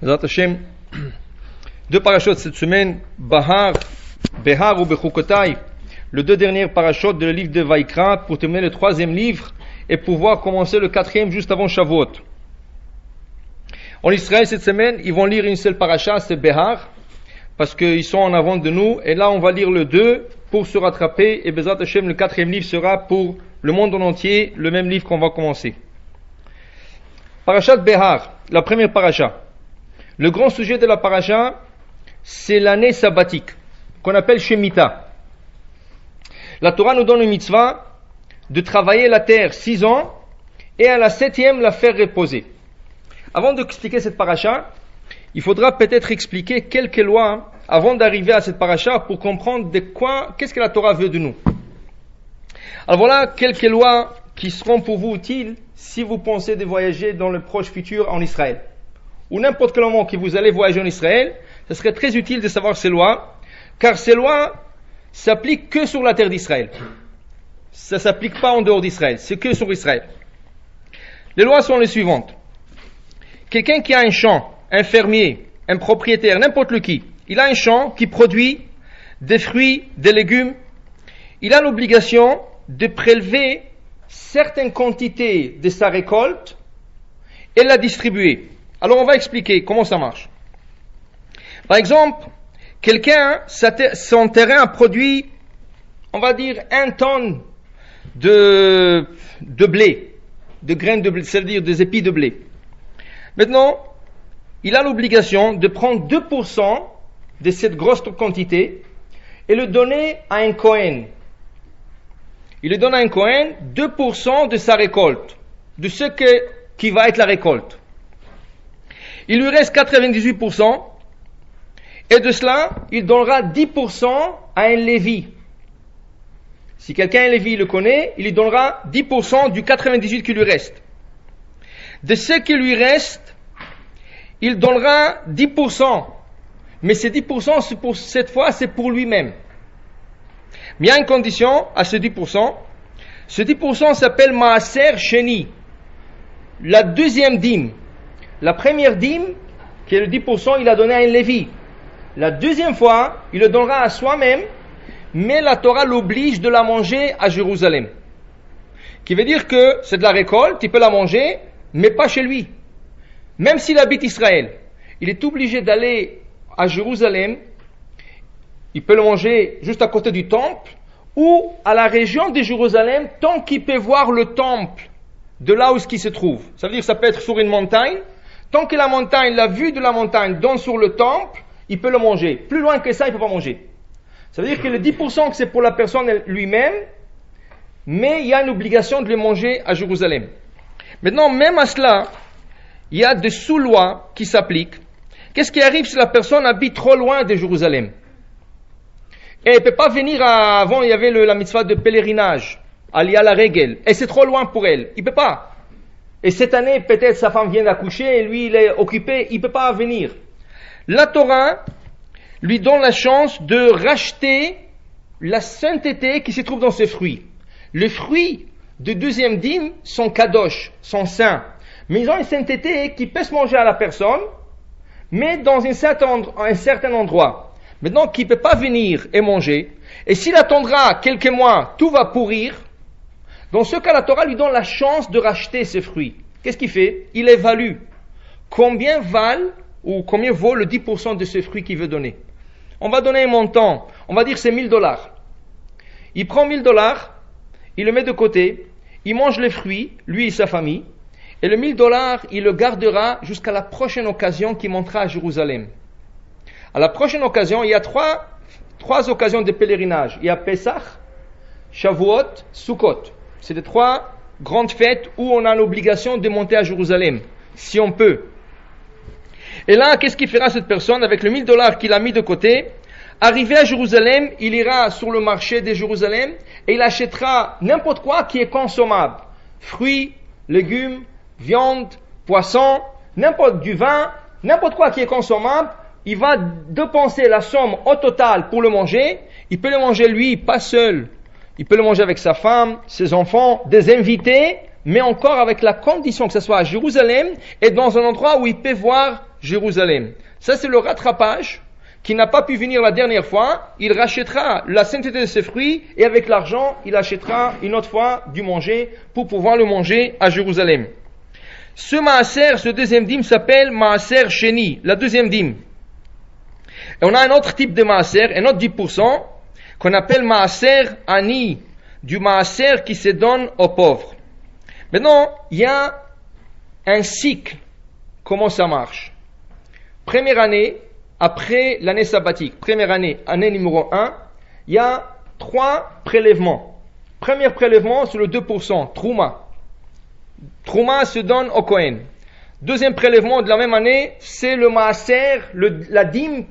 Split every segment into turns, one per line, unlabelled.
Bezrat Hashem, deux parachutes cette semaine, Behar ou Bechukotai, les deux dernières parachutes de le livre de Vaikra, pour terminer le troisième livre et pouvoir commencer le quatrième juste avant Shavuot. En Israël cette semaine, ils vont lire une seule paracha, c'est Behar, parce qu'ils sont en avant de nous, et là on va lire le 2 pour se rattraper, et Bezrat Hashem, le quatrième livre sera pour le monde en entier, le même livre qu'on va commencer. Parachat Behar, la première paracha. Le grand sujet de la paracha, c'est l'année sabbatique, qu'on appelle Shemitah. La Torah nous donne une mitzvah de travailler la terre 6 ans, et à la 7e la faire reposer. Avant d'expliquer cette paracha, il faudra peut-être expliquer quelques lois avant d'arriver à cette paracha pour comprendre qu'est-ce que la Torah veut de nous. Alors voilà quelques lois qui seront pour vous utiles si vous pensez de voyager dans le proche futur en Israël. Ou n'importe quel moment que vous allez voyager en Israël, ce serait très utile de savoir ces lois, car ces lois s'appliquent que sur la terre d'Israël. Ça ne s'applique pas en dehors d'Israël, c'est que sur Israël. Les lois sont les suivantes. Quelqu'un qui a un champ, un fermier, un propriétaire, n'importe lequel, il a un champ qui produit des fruits, des légumes, il a l'obligation de prélever certaines quantités de sa récolte et la distribuer. Alors on va expliquer comment ça marche. Par exemple, quelqu'un, son terrain a produit, on va dire, 1 tonne de blé, de graines de blé, c'est-à-dire des épis de blé. Maintenant, il a l'obligation de prendre 2% de cette grosse quantité et le donner à un Kohen. Il le donne à un Kohen 2% de sa récolte, de ce qui va être la récolte. Il lui reste 98%, et de cela, il donnera 10% à un Lévi. Si quelqu'un un Lévi le connaît, il lui donnera 10% du 98% qui lui reste. De ce qui lui reste, il donnera 10%. Mais ces 10%, cette fois, c'est pour lui-même. Mais il y a une condition à ce 10%. Ce 10% s'appelle Maaser Sheni, la deuxième dîme. La première dîme, qui est le 10%, il a donné à un Lévi. La deuxième fois, il le donnera à soi-même, mais la Torah l'oblige de la manger à Jérusalem. Qui veut dire que c'est de la récolte, il peut la manger, mais pas chez lui. Même s'il habite Israël, il est obligé d'aller à Jérusalem. Il peut le manger juste à côté du temple ou à la région de Jérusalem tant qu'il peut voir le temple de là où il se trouve. Ça veut dire que ça peut être sur une montagne. Tant que la vue de la montagne donne sur le temple, il peut le manger. Plus loin que ça, il ne peut pas manger. Ça veut dire que le 10% que c'est pour la personne lui-même, mais il y a une obligation de le manger à Jérusalem. Maintenant, même à cela, il y a des sous-lois qui s'appliquent. Qu'est-ce qui arrive si la personne habite trop loin de Jérusalem? Et elle ne peut pas venir avant, il y avait la mitzvah de pèlerinage, Aliyah la Regel, et c'est trop loin pour elle, il ne peut pas. Et cette année, peut-être sa femme vient d'accoucher, et lui il est occupé, il ne peut pas venir. La Torah lui donne la chance de racheter la sainteté qui se trouve dans ses fruits. Les fruits de deuxième dîme sont kadosh, sont saints, mais ils ont une sainteté qui peut se manger à la personne, mais dans un certain endroit. Maintenant, qui ne peut pas venir et manger, et s'il attendra quelques mois, tout va pourrir. Dans ce cas, la Torah lui donne la chance de racheter ses fruits. Qu'est-ce qu'il fait? Il évalue combien vaut le 10% de ce fruit qu'il veut donner. On va donner un montant, on va dire c'est $1000. Il prend $1000, il le met de côté, il mange les fruits, lui et sa famille, et le $1000, il le gardera jusqu'à la prochaine occasion qu'il montera à Jérusalem. À la prochaine occasion, il y a trois occasions de pèlerinage. Il y a Pesach, Shavuot, Sukkot. C'est les 3 grandes fêtes où on a l'obligation de monter à Jérusalem, si on peut. Et là, qu'est-ce qu'il fera cette personne avec le $1000 qu'il a mis de côté? Arrivé à Jérusalem, il ira sur le marché de Jérusalem et il achètera n'importe quoi qui est consommable. Fruits, légumes, viande, poisson, du vin, n'importe quoi qui est consommable. Il va dépenser la somme au total pour le manger. Il peut le manger lui, pas seul. Il peut le manger avec sa femme, ses enfants, des invités, mais encore avec la condition que ce soit à Jérusalem et dans un endroit où il peut voir Jérusalem. Ça, c'est le rattrapage qui n'a pas pu venir la dernière fois. Il rachètera la sainteté de ses fruits et avec l'argent, il achètera une autre fois du manger pour pouvoir le manger à Jérusalem. Ce maaser, ce deuxième dîme s'appelle maaser sheni, la deuxième dîme. Et on a un autre type de maaser, un autre 10%, qu'on appelle maaser ani, du maaser qui se donne aux pauvres. Maintenant, il y a un cycle. Comment ça marche? Première année, après l'année sabbatique, première année, année numéro 1, il y a 3 prélèvements. Premier prélèvement, c'est le 2%, Trouma. Trouma se donne au Kohen. Deuxième prélèvement de la même année, c'est le maaser, la dîme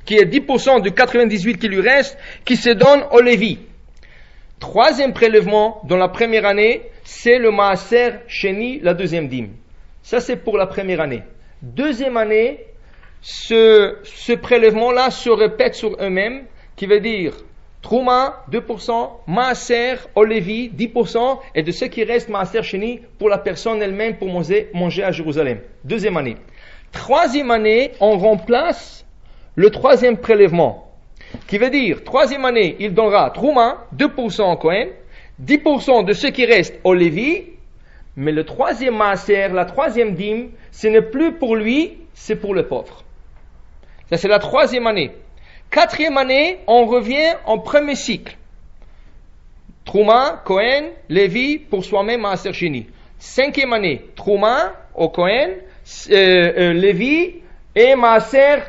qui est 10% de 98 qui lui reste, qui se donne au Lévi. Troisième prélèvement dans la première année, c'est le maaser sheni, la deuxième dîme. Ça, c'est pour la première année. Deuxième année, ce prélèvement-là se répète sur eux-mêmes, qui veut dire Trouma, 2%, maaser au Lévi, 10%, et de ce qui reste, maaser sheni, pour la personne elle-même, pour manger à Jérusalem. Deuxième année. Troisième année, on remplace le troisième prélèvement, qui veut dire, troisième année, il donnera Trouma, 2% au Kohen, 10% de ce qui reste au Lévi, mais le troisième maaser, la troisième dîme, ce n'est plus pour lui, c'est pour le pauvre. Ça, c'est la troisième année. Quatrième année, on revient en premier cycle. Trouma, Kohen, Lévi, pour soi-même, maaser sheni. Cinquième année, Trouma, au Kohen, Lévi et maaser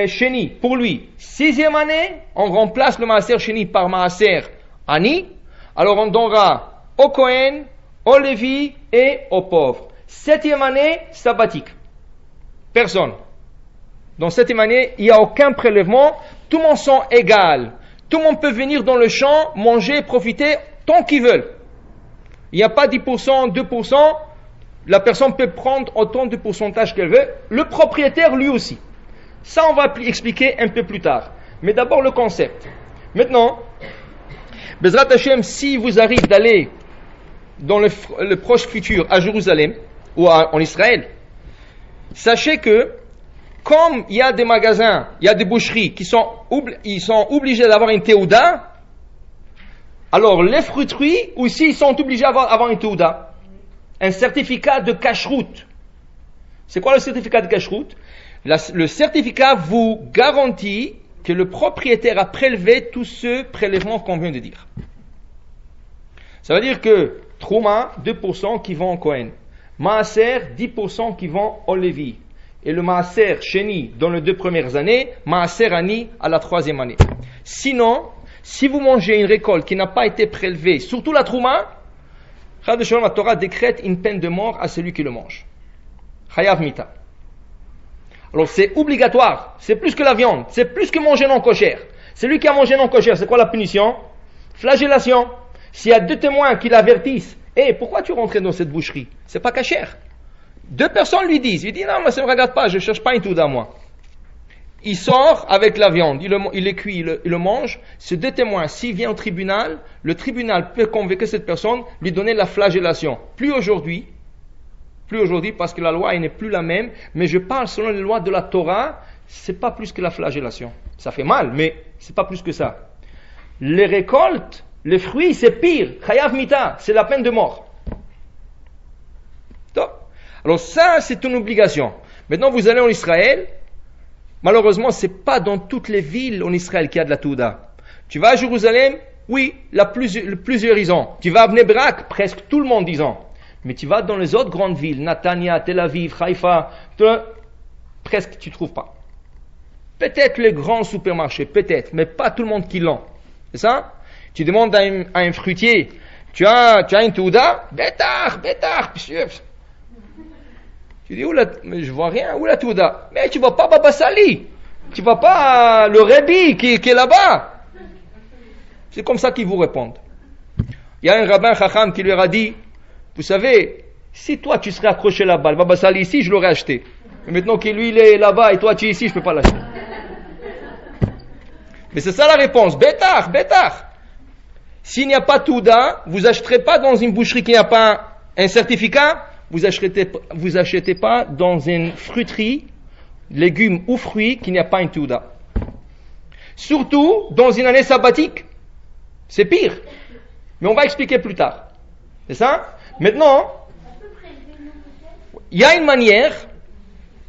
sheni, pour lui. Sixième année, on remplace le maaser sheni par maaser ani. Alors on donnera au Kohen, au Lévi et aux pauvres. Septième année, sabbatique. Personne. Dans septième année, il n'y a aucun prélèvement. Tout le monde sont égales. Tout le monde peut venir dans le champ, manger, profiter tant qu'ils veulent. Il n'y a pas 10%, 2%. La personne peut prendre autant de pourcentage qu'elle veut. Le propriétaire, lui aussi. Ça, on va expliquer un peu plus tard. Mais d'abord, le concept. Maintenant, Bezrat Hashem, si vous arrive d'aller dans le proche futur à Jérusalem ou en Israël, sachez que comme il y a des magasins, il y a des boucheries qui sont obligés d'avoir une théouda, alors les fruiteries aussi ils sont obligés d'avoir une théouda, un certificat de cacheroute. C'est quoi le certificat de cacheroute? Le certificat vous garantit que le propriétaire a prélevé tout ce prélèvement qu'on vient de dire. Ça veut dire que Trouma, 2% qui vont au Kohen, Maaser, 10% qui vont au Lévi, et le Maaser Sheni dans les 2 premières années, Maaser Ani à la 3e année. Sinon, si vous mangez une récolte qui n'a pas été prélevée, surtout la Trouma, la Torah décrète une peine de mort à celui qui le mange. Chayav Mita. Alors c'est obligatoire, c'est plus que la viande, c'est plus que manger non kosher. Celui qui a mangé non kosher, c'est quoi la punition? Flagellation. S'il y a 2 témoins qui l'avertissent, pourquoi tu rentres dans cette boucherie? C'est pas kasher. 2 personnes lui disent, il dit non, mais ça ne me regarde pas, je ne cherche pas une touda moi. Il sort avec la viande, il est cuit, il le mange. Ces 2 témoins, s'il vient au tribunal, le tribunal peut convoquer cette personne, lui donner la flagellation. Plus aujourd'hui, parce que la loi n'est plus la même, mais je parle selon les lois de la Torah, c'est pas plus que la flagellation. Ça fait mal, mais c'est pas plus que ça. Les récoltes, les fruits, c'est pire. Chayav Mita, c'est la peine de mort. Alors ça, c'est une obligation. Maintenant, vous allez en Israël. Malheureusement, c'est pas dans toutes les villes en Israël qu'il y a de la Touda. Tu vas à Jérusalem, oui, plusieurs raisons. Tu vas à Bnei Brak, presque tout le monde disant. Mais tu vas dans les autres grandes villes, Natania, Tel Aviv, Haïfa, presque tu ne trouves pas. Peut-être les grands supermarchés, peut-être, mais pas tout le monde qui l'ont. C'est ça? Tu demandes à un fruitier, tu as une touda? Bétar, tu dis, mais je vois rien, où la touda? Mais tu vois pas Baba Sali, tu vois pas le Rebbi qui est là-bas. C'est comme ça qu'ils vous répondent. Il y a un rabbin Chacham qui lui a dit, vous savez, si toi tu serais accroché là-bas, le Baba Sali ici, je l'aurais acheté. Mais maintenant que lui il est là-bas et toi tu es ici, je ne peux pas l'acheter. Mais c'est ça la réponse. Bétar. S'il n'y a pas Touda, vous n'achèterez pas dans une boucherie qui n'a pas un certificat, vous achetez pas dans une fruiterie légumes ou fruits qu'il n'y a pas une Teuda. Surtout dans une année sabbatique. C'est pire. Mais on va expliquer plus tard. C'est ça? Maintenant, il y a une manière.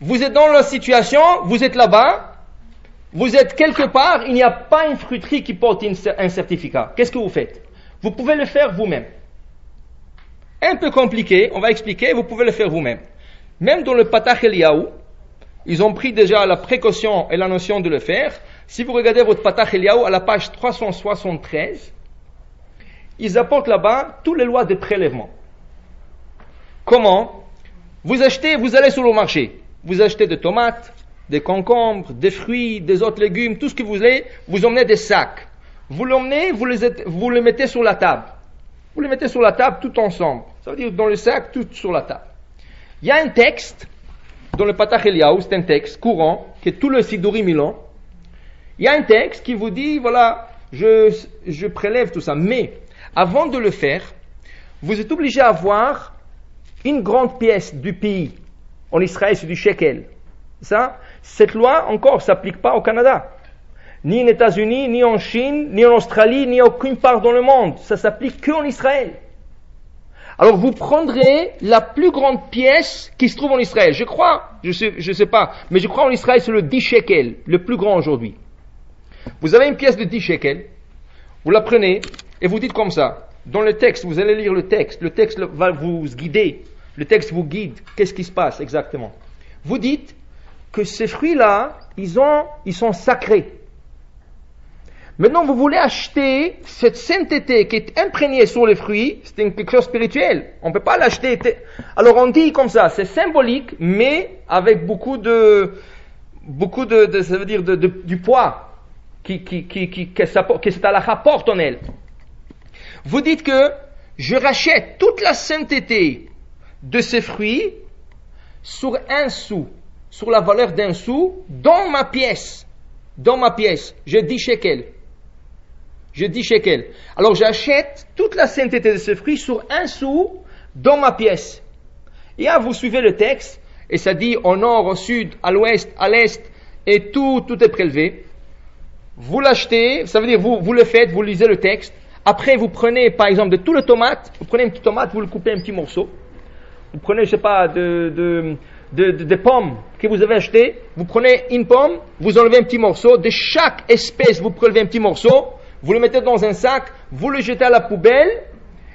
Vous êtes dans la situation, vous êtes là-bas, vous êtes quelque part, il n'y a pas une fruiterie qui porte un certificat. Qu'est-ce que vous faites? Vous pouvez le faire vous-même. Un peu compliqué, on va expliquer, vous pouvez le faire vous-même. Même dans le Patach Eliyahu, ils ont pris déjà la précaution et la notion de le faire. Si vous regardez votre Patach Eliyahu à la page 373, ils apportent là-bas toutes les lois de prélèvement. Comment? Vous allez sur le marché, vous achetez des tomates, des concombres, des fruits, des autres légumes, tout ce que vous voulez, vous emmenez des sacs. Vous l'emmenez, vous les mettez sur la table. Vous les mettez sur la table tout ensemble. Ça veut dire dans le sac, tout sur la table. Il y a un texte, dans le Patach Eliyahu, c'est un texte courant, qui est tout le Sidurim Milan. Il y a un texte qui vous dit, voilà, je prélève tout ça. Mais, avant de le faire, vous êtes obligé à avoir une grande pièce du pays. En Israël, c'est du shekel. Ça, cette loi, encore, ne s'applique pas au Canada. Ni aux États-Unis, ni en Chine, ni en Australie, ni aucune part dans le monde. Ça s'applique qu'en Israël. Alors vous prendrez la plus grande pièce qui se trouve en Israël. Je crois, je sais pas, mais je crois en Israël c'est le 10 shekel, le plus grand aujourd'hui. Vous avez une pièce de 10 shekel, vous la prenez et vous dites comme ça. Dans le texte, vous allez lire le texte va vous guider, le texte vous guide. Qu'est-ce qui se passe exactement? Vous dites que ces fruits-là, ils sont sacrés. Maintenant, vous voulez acheter cette sainteté qui est imprégnée sur les fruits, c'est quelque chose de spirituel. On ne peut pas l'acheter. Alors on dit comme ça, c'est symbolique, mais avec beaucoup de ça veut dire du poids que cette halakha porte en elle. Vous dites que je rachète toute la sainteté de ces fruits sur 1 sou, sur la valeur d'1 sou, dans ma pièce. Je dis shekel. Alors j'achète toute la sainteté de ce fruit sur 1 sou dans ma pièce. Et là vous suivez le texte, et ça dit au nord, au sud, à l'ouest, à l'est, et tout est prélevé. Vous l'achetez, ça veut dire vous le faites, vous lisez le texte. Après vous prenez par exemple de tout le tomate, vous prenez une petite tomate, vous le coupez un petit morceau. Vous prenez, je sais pas, des pommes que vous avez achetées, vous prenez une pomme, vous enlevez un petit morceau, de chaque espèce vous prélevez un petit morceau, vous le mettez dans un sac, vous le jetez à la poubelle,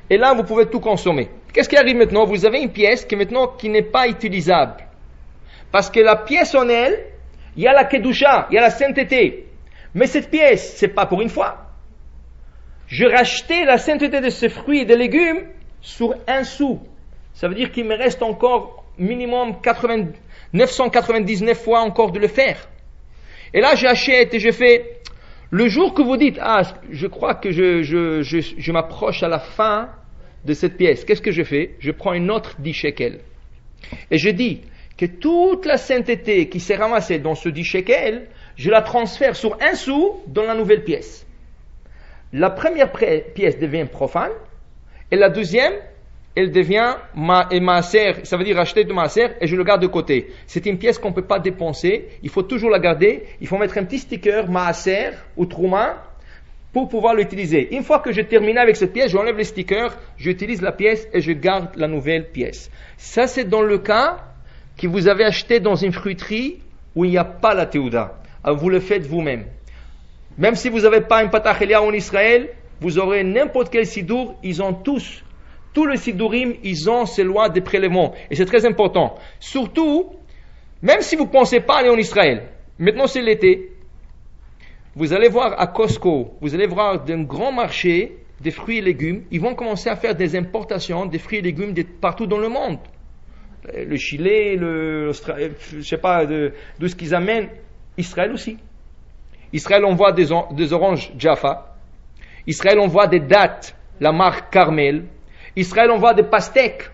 et là vous pouvez tout consommer. Qu'est-ce qui arrive maintenant? Vous avez une pièce qui n'est pas utilisable. Parce que la pièce en elle, il y a la kedusha, il y a la sainteté. Mais cette pièce, c'est pas pour une fois. Je rachetais la sainteté de ces fruits et des légumes sur 1 sou. Ça veut dire qu'il me reste encore minimum 999 fois encore de le faire. Et là j'achète et je fais. Le jour que vous dites, je crois que je m'approche à la fin de cette pièce, qu'est-ce que je fais? Je prends une autre 10 shekels. Et je dis que toute la sainteté qui s'est ramassée dans ce 10 shekels, je la transfère sur 1 sou dans la nouvelle pièce. La première pièce devient profane, et la deuxième, elle devient maaser, ça veut dire acheter de maaser, et je le garde de côté. C'est une pièce qu'on ne peut pas dépenser, il faut toujours la garder, il faut mettre un petit sticker maaser ou trouma pour pouvoir l'utiliser. Une fois que j'ai terminé avec cette pièce, j'enlève le sticker, j'utilise la pièce et je garde la nouvelle pièce. Ça c'est dans le cas que vous avez acheté dans une fruiterie où il n'y a pas la teuda. Alors vous le faites vous-même. Même si vous n'avez pas un Patach Eliyahu en Israël, vous aurez n'importe quel sidour, ils ont tous le sidurim, ils ont ces lois de prélèvement. Et c'est très important. Surtout, même si vous ne pensez pas aller en Israël, maintenant c'est l'été, vous allez voir à Costco, vous allez voir d'un grand marché des fruits et légumes, ils vont commencer à faire des importations des fruits et légumes de partout dans le monde. Le Chili, l'Australie, je sais pas d'où ce qu'ils amènent. Israël aussi. Israël envoie des oranges Jaffa. Israël envoie des dattes, la marque Carmel. Israël envoie des pastèques,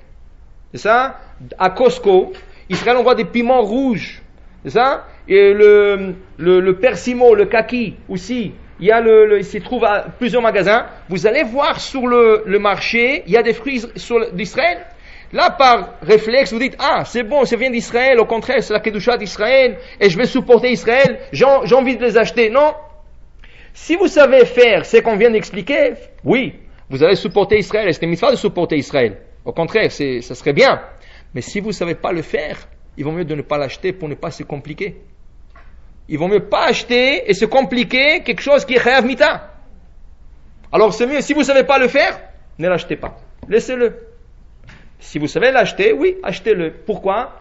c'est ça, à Costco. Israël envoie des piments rouges, c'est ça, et le persimo, le kaki aussi. Il s'y trouve à plusieurs magasins. Vous allez voir sur le marché, il y a des fruits d'Israël. Là, par réflexe, vous dites, ah, c'est bon, ça vient d'Israël, au contraire, c'est la Kedusha d'Israël, et je vais supporter Israël, j'ai envie de les acheter. Non. Si vous savez faire ce qu'on vient d'expliquer, oui, vous allez supporter Israël, et c'est une mitzvah de supporter Israël. Au contraire, ça serait bien. Mais si vous ne savez pas le faire, il vaut mieux de ne pas l'acheter pour ne pas se compliquer. Il vaut mieux pas acheter et se compliquer quelque chose qui est chayav mita. Alors c'est mieux, si vous ne savez pas le faire, ne l'achetez pas. Laissez-le. Si vous savez l'acheter, oui, achetez-le. Pourquoi?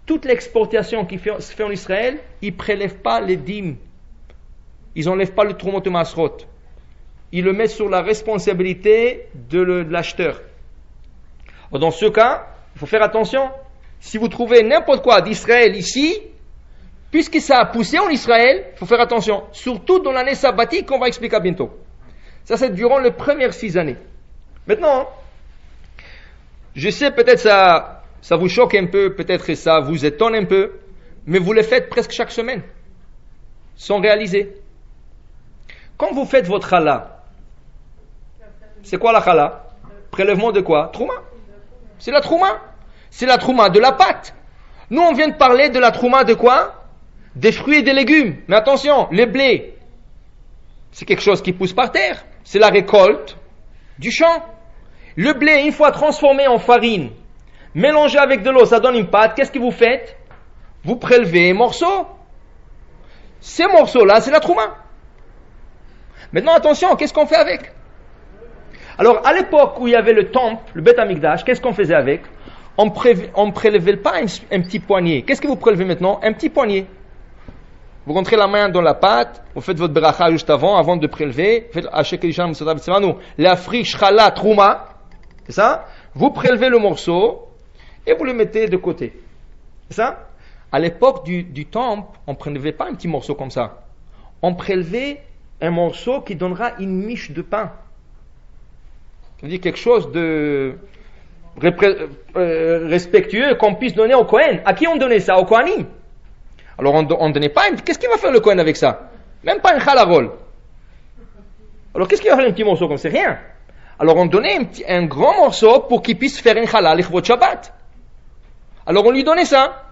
Toute l'exportation qui se fait en Israël, ils ne prélèvent pas les dîmes. Ils n'enlèvent pas le trumot de masrot. Ils le mettent sur la responsabilité de l'acheteur. Dans ce cas, il faut faire attention. Si vous trouvez n'importe quoi d'Israël ici, puisque ça a poussé en Israël, il faut faire attention. Surtout dans l'année sabbatique qu'on va expliquer bientôt. Ça, c'est durant les premières 6 années. Maintenant, je sais peut-être ça vous choque un peu, peut-être que ça vous étonne un peu, mais vous le faites presque chaque semaine, sans réaliser. Quand vous faites votre challah, c'est quoi la challah? Prélèvement de quoi? Trouma. C'est la trouma. C'est la trouma de la pâte. Nous, on vient de parler de la trouma de quoi? Des fruits et des légumes. Mais attention, le blé, c'est quelque chose qui pousse par terre. C'est la récolte du champ. Le blé, une fois transformé en farine, mélangé avec de l'eau, ça donne une pâte. Qu'est-ce que vous faites? Vous prélevez un morceau. Ces morceaux-là, c'est la trouma. Maintenant, attention, qu'est-ce qu'on fait avec? Alors, à l'époque où il y avait le temple, le Beth Amikdash, qu'est-ce qu'on faisait avec? On ne prélevait pas un petit poignet. Qu'est-ce que vous prélevez maintenant? Un petit poignet. Vous rentrez la main dans la pâte, vous faites votre bracha juste avant de prélever. Faites l'afri shchala trouma. C'est ça? Vous prélevez le morceau et vous le mettez de côté. C'est ça? À l'époque du temple, on ne prélevait pas un petit morceau comme ça. On prélevait un morceau qui donnera une miche de pain. Ça veut dire quelque chose de respectueux qu'on puisse donner au Kohen. À qui on donnait ça? Au Kohanim. Alors on ne donnait pas. Qu'est-ce qu'il va faire le Kohen avec ça? Même pas un chalarol. Alors qu'est-ce qu'il va faire un petit morceau comme ça? Rien. Alors on donnait un grand morceau pour qu'il puisse faire un challah l'Ichvot Shabbat. Alors on lui donnait ça.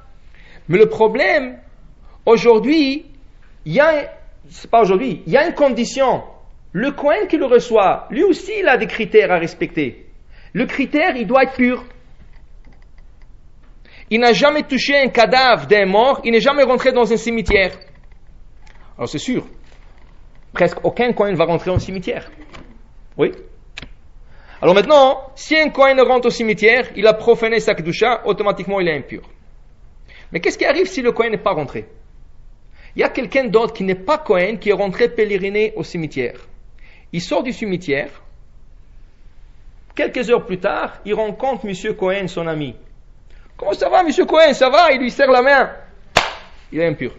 Mais le problème, aujourd'hui, il y a une condition. Le Kohen qui le reçoit, lui aussi il a des critères à respecter. Le critère, il doit être pur. Il n'a jamais touché un cadavre d'un mort, il n'est jamais rentré dans un cimetière. Alors c'est sûr, presque aucun Kohen va rentrer au cimetière. Oui. Alors maintenant, si un Kohen rentre au cimetière, il a profané sa kedusha, automatiquement il est impur. Mais qu'est-ce qui arrive si le Kohen n'est pas rentré? Il y a quelqu'un d'autre qui n'est pas Kohen, qui est rentré pèleriner au cimetière. Il sort du cimetière. Quelques heures plus tard, il rencontre M. Cohen, son ami. Comment ça va, M. Cohen? Ça va? Il lui serre la main. Il est impur.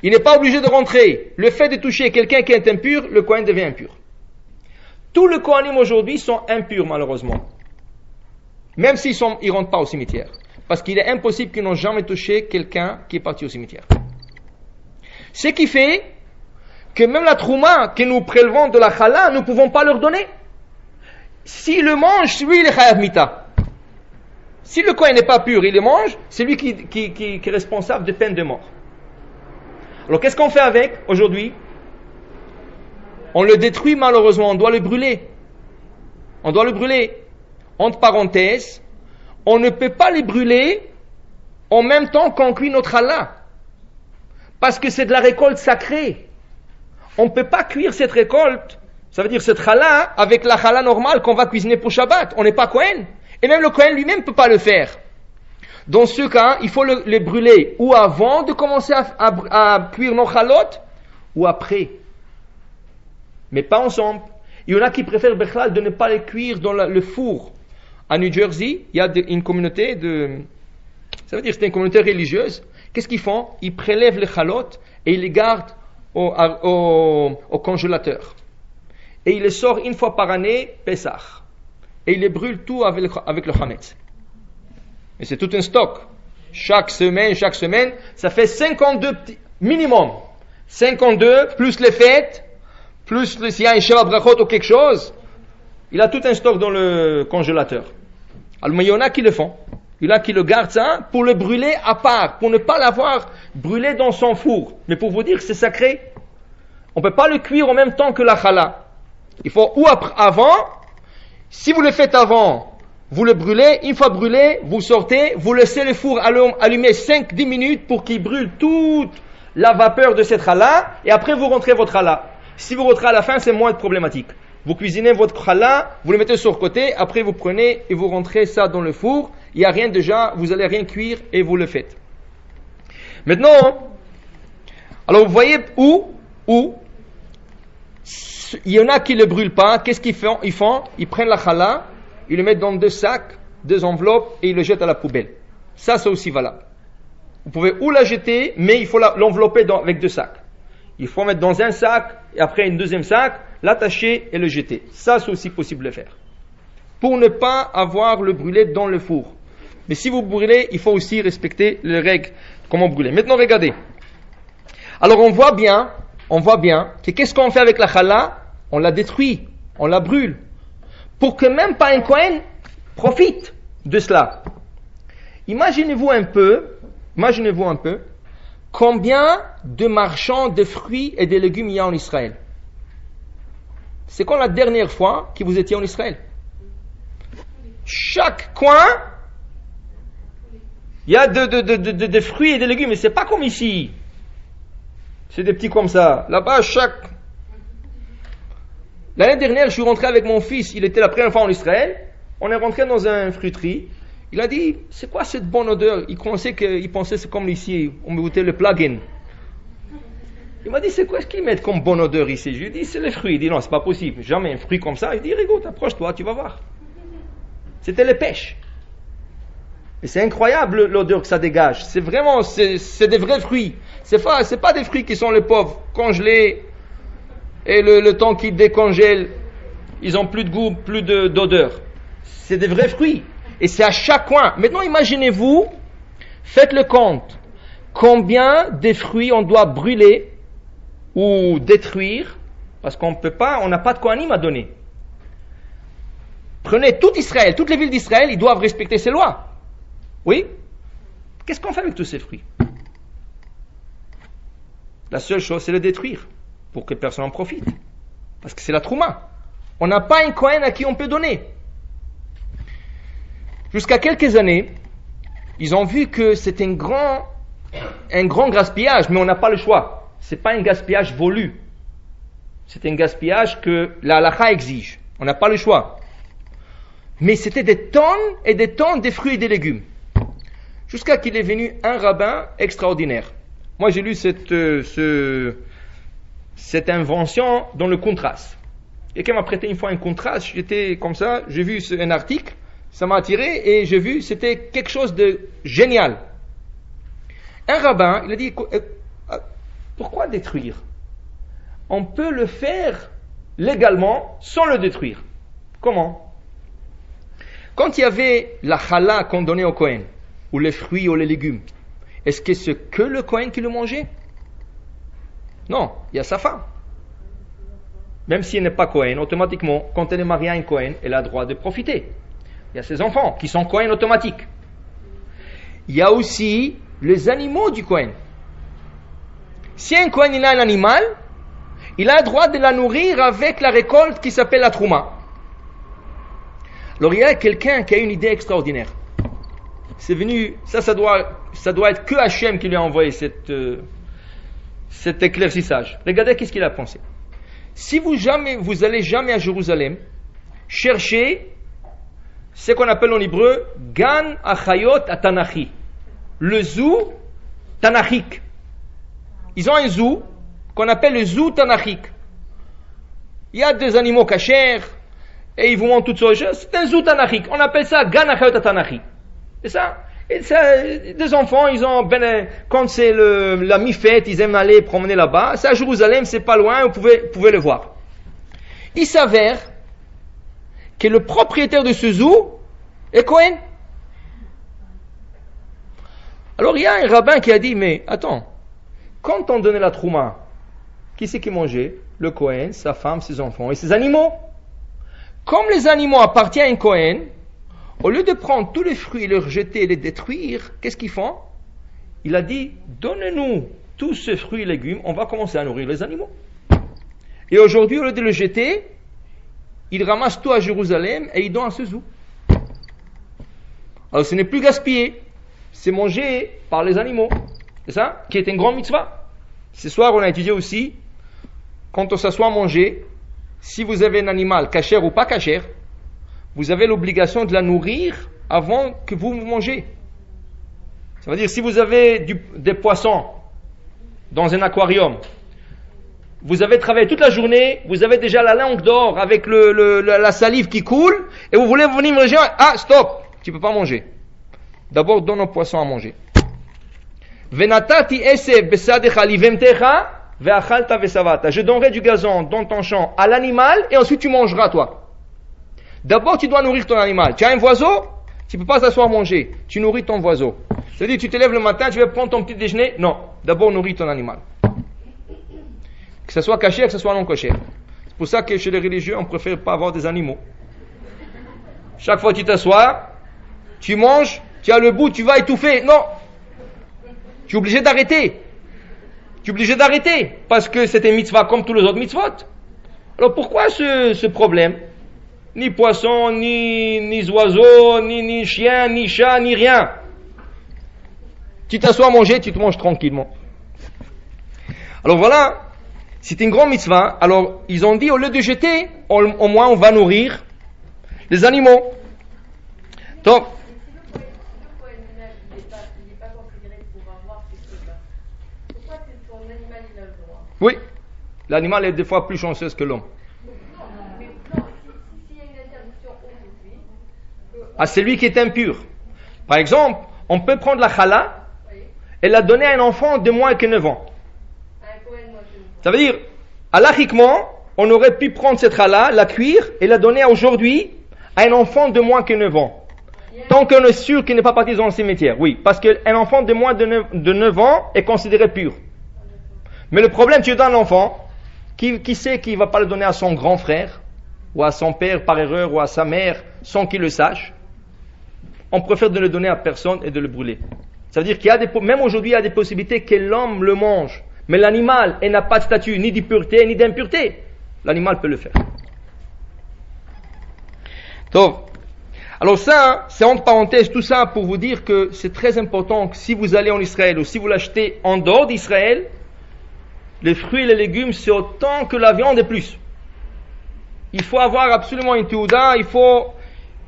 Il n'est pas obligé de rentrer. Le fait de toucher quelqu'un qui est impur, le Cohen devient impur. Tous les Kohanim aujourd'hui sont impurs, malheureusement. Même s'ils ne rentrent pas au cimetière. Parce qu'il est impossible qu'ils n'ont jamais touché quelqu'un qui est parti au cimetière. Ce qui fait que même la trouma que nous prélevons de la challah, nous ne pouvons pas leur donner. S'il le mange, lui, il est chayav mita. Si le Kohen n'est pas pur, il le mange, c'est lui qui est responsable de peine de mort. Alors qu'est-ce qu'on fait avec aujourd'hui? On le détruit malheureusement, on doit le brûler. On doit le brûler. Entre parenthèses, on ne peut pas les brûler en même temps qu'on cuit notre challah. Parce que c'est de la récolte sacrée. On ne peut pas cuire cette récolte, ça veut dire cette challah, avec la challah normale qu'on va cuisiner pour Shabbat. On n'est pas Kohen. Et même le Kohen lui-même ne peut pas le faire. Dans ce cas, il faut les brûler ou avant de commencer à cuire nos chalot, ou après. Mais pas ensemble. Il y en a qui préfèrent Bechlal de ne pas les cuire dans le four. À New Jersey, il y a une communauté ça veut dire que c'est une communauté religieuse. Qu'est-ce qu'ils font? Ils prélèvent les chalot et ils les gardent au congélateur. Et ils les sortent une fois par année, Pessah. Et ils les brûlent tout avec le Hametz. Et c'est tout un stock. Chaque semaine, ça fait 52 minimum. 52, plus les fêtes, plus s'il y a un Sheva Brachot ou quelque chose, il a tout un stock dans le congélateur. Alors, mais il y en a qui le font. Il y en a qui le gardent ça pour le brûler à part, pour ne pas l'avoir brûlé dans son four. Mais pour vous dire que c'est sacré, on ne peut pas le cuire en même temps que la challah. Il faut ou avant, si vous le faites avant, vous le brûlez, une fois brûlé, vous sortez, vous laissez le four allumé 5-10 minutes pour qu'il brûle toute la vapeur de cette challah, et après vous rentrez votre challah. Si vous rentrez à la fin, c'est moins problématique. Vous cuisinez votre challah, vous le mettez sur le côté, après vous prenez et vous rentrez ça dans le four, il n'y a rien déjà, vous allez rien cuire et vous le faites. Maintenant, alors vous voyez où il y en a qui ne le brûlent pas, qu'est-ce qu'ils font? Ils prennent la challah, ils le mettent dans 2 sacs, 2 enveloppes et ils le jettent à la poubelle. Ça, c'est aussi valable. Vous pouvez ou la jeter, mais il faut l'envelopper avec 2 sacs. Il faut mettre dans un sac, et après un deuxième sac, l'attacher et le jeter. Ça, c'est aussi possible de le faire. Pour ne pas avoir le brûlé dans le four. Mais si vous brûlez, il faut aussi respecter les règles, comment brûler. Maintenant, regardez. Alors, on voit bien que qu'est-ce qu'on fait avec la challah? On la détruit, on la brûle. Pour que même pas un Kohen profite de cela. Imaginez-vous un peu, combien de marchands de fruits et de légumes il y a en Israël. C'est quand la dernière fois que vous étiez en Israël? Chaque coin, il y a de fruits et de légumes, mais c'est pas comme ici. C'est des petits comme ça. Là-bas, L'année dernière, je suis rentré avec mon fils, il était la première fois en Israël, on est rentré dans un fruiterie, il a dit, c'est quoi cette bonne odeur? Il pensait c'est comme ici, on me goûtait le plugin. Il m'a dit, c'est quoi ce qu'ils mettent comme bonne odeur ici? Je lui ai dit, c'est les fruits. Il dit, non, c'est pas possible, jamais un fruit comme ça. Il dit, regarde, approche-toi, tu vas voir. C'était les pêches. Et c'est incroyable l'odeur que ça dégage. C'est vraiment, c'est des vrais fruits. C'est pas des fruits qui sont les pauvres, congelés, et le temps qu'ils décongèlent, ils ont plus de goût, plus d'odeur. C'est des vrais fruits. Et c'est à chaque coin. Maintenant, imaginez-vous, faites le compte. Combien de fruits on doit brûler ou détruire, parce qu'on n'a pas de Kohanim à donner. Prenez tout Israël, toutes les villes d'Israël, ils doivent respecter ces lois. Oui? Qu'est-ce qu'on fait avec tous ces fruits? La seule chose, c'est le détruire, pour que personne en profite. Parce que c'est la trouma. On n'a pas un Kohen à qui on peut donner. Jusqu'à quelques années, ils ont vu que c'est un grand gaspillage, mais on n'a pas le choix. C'est pas un gaspillage voulu. C'est un gaspillage que la halakha exige. On n'a pas le choix. Mais c'était des tonnes et des tonnes de fruits et des légumes. Jusqu'à qu'il est venu un rabbin extraordinaire. Moi, j'ai lu cette invention dans le contraste. Quelqu'un m'a prêté une fois un contraste, j'étais comme ça, j'ai vu un article, ça m'a attiré et j'ai vu, c'était quelque chose de génial. Un rabbin, il a dit, pourquoi détruire? On peut le faire légalement sans le détruire. Comment? Quand il y avait la challah qu'on donnait au Kohen, ou les fruits ou les légumes, est-ce que c'est que le Kohen qui le mangeait? Non, il y a sa femme. Même si elle n'est pas Kohen, automatiquement, quand elle est mariée à un Kohen, elle a le droit de profiter. Il y a ses enfants qui sont Kohen automatiques. Il y a aussi les animaux du Kohen. Si un Kohen il a un animal, il a le droit de la nourrir avec la récolte qui s'appelle la trouma. Alors il y a quelqu'un qui a une idée extraordinaire. C'est venu, ça doit être que Hachem qui lui a envoyé cet éclaircissage. Regardez qu'est-ce qu'il a pensé. Si vous allez jamais à Jérusalem, cherchez ce qu'on appelle en hébreu Gan Achayot Atanachi, le zoo tanachique. Ils ont un zoo qu'on appelle le zoo tanachique. Il y a des animaux cachers et ils vous montrent toutes sortes de choses. C'est un zoo tanachique. On appelle ça Gan Achayot Atanachi. C'est ça. Et ça, des enfants, quand c'est la mi-fête, ils aiment aller promener là-bas. C'est à Jérusalem, c'est pas loin, vous pouvez le voir. Il s'avère que le propriétaire de ce zoo est Kohen. Alors il y a un rabbin qui a dit, mais attends, quand on donnait la trouma, qui c'est qui mangeait? Le Kohen, sa femme, ses enfants et ses animaux. Comme les animaux appartiennent à un Kohen, Au lieu de prendre tous les fruits et les rejeter et les détruire, qu'est-ce qu'ils font? Il a dit, donnez-nous tous ces fruits et légumes, on va commencer à nourrir les animaux. Et aujourd'hui, au lieu de le jeter, ils ramassent tout à Jérusalem et ils donnent à ce zoo. Alors ce n'est plus gaspillé, c'est mangé par les animaux. C'est ça qui est une grande mitzvah. Ce soir, on a étudié aussi, quand on s'assoit à manger, si vous avez un animal cachère ou pas cachère, vous avez l'obligation de la nourrir avant que vous mangez. Ça veut dire, si vous avez des poissons dans un aquarium, vous avez travaillé toute la journée, vous avez déjà la langue d'or avec la salive qui coule, et vous voulez venir manger, stop, tu ne peux pas manger. D'abord, donne au poisson à manger. Je donnerai du gazon dans ton champ à l'animal, et ensuite tu mangeras toi. D'abord, tu dois nourrir ton animal. Tu as un oiseau, tu ne peux pas t'asseoir manger. Tu nourris ton oiseau. C'est-à-dire, tu te lèves le matin, tu vas prendre ton petit déjeuner. Non, d'abord nourris ton animal. Que ce soit caché, que ce soit non caché. C'est pour ça que chez les religieux, on ne préfère pas avoir des animaux. Chaque fois que tu t'assois, tu manges, tu as le bout, tu vas étouffer. Non, tu es obligé d'arrêter. Tu es obligé d'arrêter. Parce que c'est une mitzvah comme tous les autres mitzvot. Alors pourquoi ce problème? Ni poisson, ni oiseau, ni chien, ni chat, ni rien. Tu t'assois à manger, tu te manges tranquillement. Alors voilà, c'est une grande mitzvah. Alors ils ont dit, au lieu de jeter, au moins on va nourrir les animaux. Donc, oui, l'animal est des fois plus chanceux que l'homme. À celui qui est impur. Par exemple, on peut prendre la chala et la donner à un enfant de moins que 9 ans. Ça veut dire, halachiquement, on aurait pu prendre cette chala, la cuire et la donner aujourd'hui à un enfant de moins que 9 ans. Tant qu'on est sûr qu'il n'est pas parti dans le cimetière. Oui, parce qu'un enfant de moins de 9 ans est considéré pur. Mais le problème, tu donnes l'enfant, qui sait qu'il ne va pas le donner à son grand frère, ou à son père par erreur, ou à sa mère, sans qu'il le sache. On préfère de le donner à personne et de le brûler. Ça veut dire qu'il y a même aujourd'hui, il y a des possibilités que l'homme le mange. Mais l'animal, il n'a pas de statut ni d'impureté, ni d'impureté. L'animal peut le faire. Donc, alors ça, c'est entre parenthèses tout ça pour vous dire que c'est très important que si vous allez en Israël ou si vous l'achetez en dehors d'Israël, les fruits et les légumes, c'est autant que la viande et plus. Il faut avoir absolument une teuda, il faut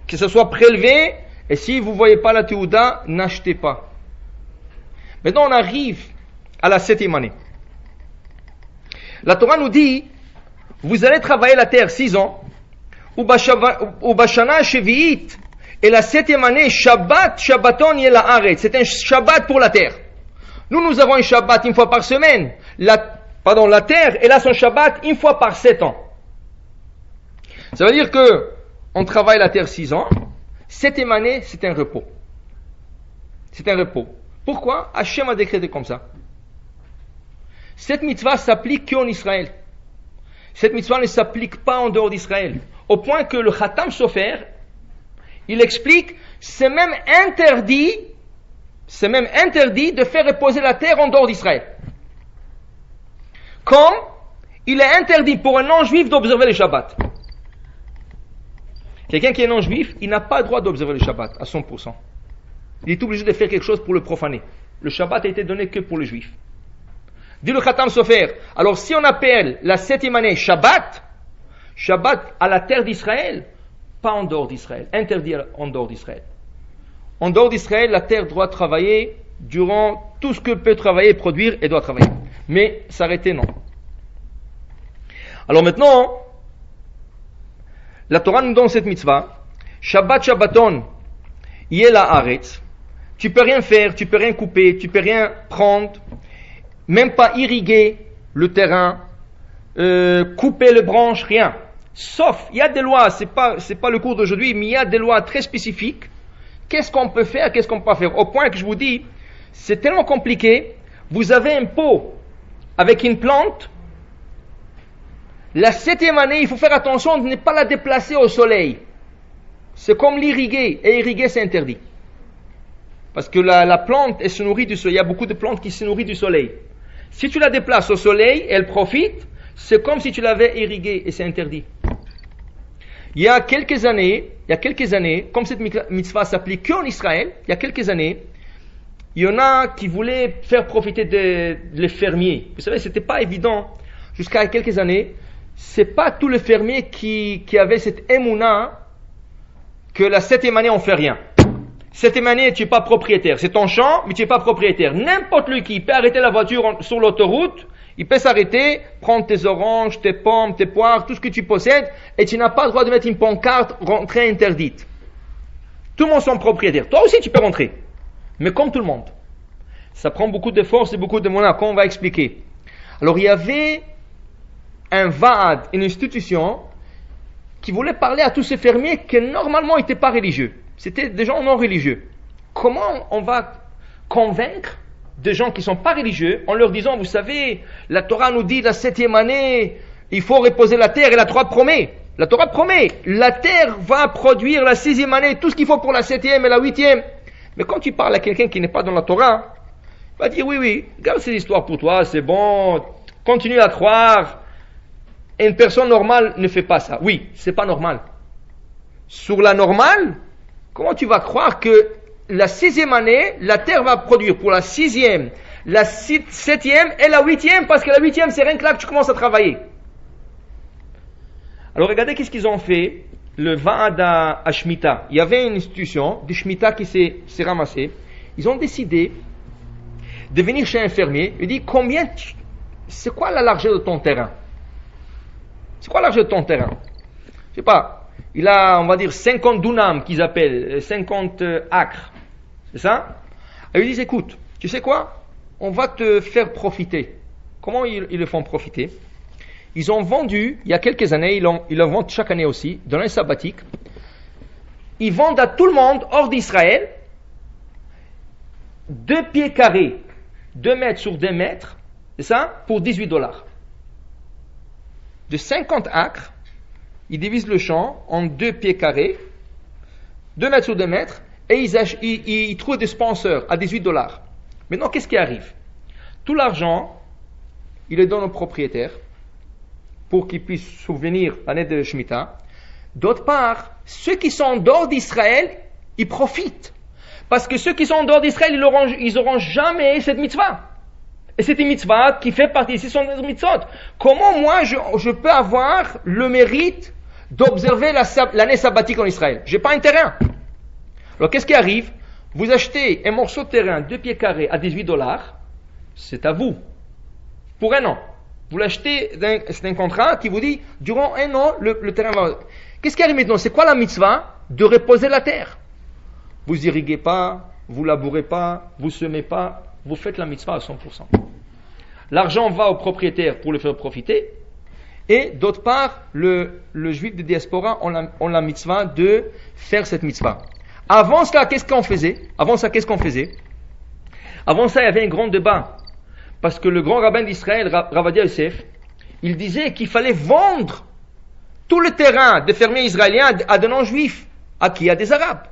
que ce soit prélevé, et si vous ne voyez pas la teuda, n'achetez pas. Maintenant, on arrive à la 7e année. La Torah nous dit, vous allez travailler la terre 6 ans, ou bashana shevi'it, et la 7e année, Shabbaton yela haaretz, c'est un Shabbat pour la terre. Nous avons un Shabbat une fois par semaine. La terre, elle a son Shabbat une fois par 7 ans. Ça veut dire que on travaille la terre 6 ans, 7e année, c'est un repos. C'est un repos. Pourquoi? Hachem a décrété comme ça. Cette mitzvah s'applique qu'en Israël. Cette mitzvah ne s'applique pas en dehors d'Israël. Au point que le Khatam Sofer, il explique, c'est même interdit de faire reposer la terre en dehors d'Israël. Comme il est interdit pour un non-juif d'observer le Shabbat. Quelqu'un qui est non-juif, il n'a pas le droit d'observer le Shabbat à 100%. Il est obligé de faire quelque chose pour le profaner. Le Shabbat a été donné que pour les juifs. Dit le Khatam Sofer, alors si on appelle la 7e année Shabbat à la terre d'Israël, pas en dehors d'Israël, interdit en dehors d'Israël. En dehors d'Israël, la terre doit travailler durant tout ce que peut travailler, produire et doit travailler. Mais s'arrêter, non. Alors maintenant, la Torah nous donne cette mitzvah. Shabbaton, yela haaretz. Tu peux rien faire, tu peux rien couper, tu peux rien prendre, même pas irriguer le terrain, couper les branches, rien. Sauf, il y a des lois, c'est pas le cours d'aujourd'hui, mais il y a des lois très spécifiques. Qu'est-ce qu'on peut faire, qu'est-ce qu'on ne peut pas faire? Au point que je vous dis, c'est tellement compliqué. Vous avez un pot avec une plante. La 7e année, il faut faire attention de ne pas la déplacer au soleil. c'est comme l'irriguer. Et irriguer, c'est interdit. Parce que la plante, elle se nourrit du soleil. Il y a beaucoup de plantes qui se nourrissent du soleil. Si tu la déplaces au soleil, elle profite, c'est comme si tu l'avais irriguée et c'est interdit. Il y a quelques années, comme cette mitzvah s'applique qu'en Israël, il y a quelques années, il y en a qui voulaient faire profiter les fermiers. Vous savez, c'était pas évident. Jusqu'à quelques années, c'est pas tous les fermiers qui avaient cette émouna que la 7e année on fait rien. 7e année, tu n'es pas propriétaire. C'est ton champ, mais tu n'es pas propriétaire. N'importe qui peut arrêter la voiture sur l'autoroute, il peut s'arrêter, prendre tes oranges, tes pommes, tes poires, tout ce que tu possèdes, et tu n'as pas le droit de mettre une pancarte « rentrée interdite ». Tout le monde sont propriétaires. Toi aussi, tu peux rentrer. Mais comme tout le monde. Ça prend beaucoup de force et beaucoup de moyens, comme on va expliquer. Alors, il y avait un vaad, une institution, qui voulait parler à tous ces fermiers qui normalement n'étaient pas religieux. C'était des gens non religieux. Comment on va convaincre des gens qui ne sont pas religieux en leur disant, vous savez, la Torah nous dit la 7e année, il faut reposer la terre et la Torah promet. La Torah promet, la terre va produire la 6e année, tout ce qu'il faut pour la 7e et la 8e. Mais quand tu parles à quelqu'un qui n'est pas dans la Torah, il va dire, oui, garde cette histoire pour toi, c'est bon, continue à croire. Et une personne normale ne fait pas ça. Oui, c'est pas normal. Sur la normale, comment tu vas croire que la 6e année, la terre va produire pour la 6e, la 7e et la 8e, parce que la 8e, c'est rien que là que tu commences à travailler. Alors regardez qu'est-ce qu'ils ont fait, le Vaad à Shemitah. Il y avait une institution de Shemitah qui s'est ramassée. Ils ont décidé de venir chez un fermier. Il dit, c'est quoi la largeur de ton terrain? C'est quoi la largeur de ton terrain? Je sais pas. Il a, on va dire, 50 dunams qu'ils appellent, 50 acres. C'est ça? Et ils disent, écoute, tu sais quoi? On va te faire profiter. Comment ils le font profiter? Ils ont vendu, il y a quelques années, ils le vendent chaque année aussi, dans l'année sabbatique. Ils vendent à tout le monde, hors d'Israël, 2 pieds carrés, 2 mètres sur 2 mètres, c'est ça? Pour $18. De 50 acres, ils divisent le champ en 2 pieds carrés, 2 mètres sur 2 mètres, et ils trouvent des sponsors à $18. Maintenant, qu'est-ce qui arrive? Tout l'argent, ils le donnent aux propriétaires pour qu'ils puissent souvenir l'année de Shemitah. D'autre part, ceux qui sont en dehors d'Israël, ils profitent. Parce que ceux qui sont en dehors d'Israël, ils n'auront jamais cette mitzvah. Et c'est une mitzvah qui fait partie, ce sont des mitzvot. Comment moi je peux avoir le mérite d'observer l'année sabbatique en Israël? J'ai pas un terrain. Alors qu'est-ce qui arrive? Vous achetez un morceau de terrain, 2 pieds carrés à $18, c'est à vous. Pour 1 an. Vous l'achetez, c'est un contrat qui vous dit, durant 1 an, le terrain va... Qu'est-ce qui arrive maintenant? C'est quoi la mitzvah? De reposer la terre. Vous irriguez pas, vous labourez pas, vous semez pas, vous faites la mitzvah à 100%. L'argent va au propriétaire pour le faire profiter, et d'autre part, le juif de diaspora ont la mitzvah de faire cette mitzvah. Avant ça, qu'est-ce qu'on faisait? Avant ça, il y avait un grand débat. Parce que le grand rabbin d'Israël, Ravadia Yosef, il disait qu'il fallait vendre tout le terrain des fermiers israéliens à des non-juifs. À qui? À des arabes.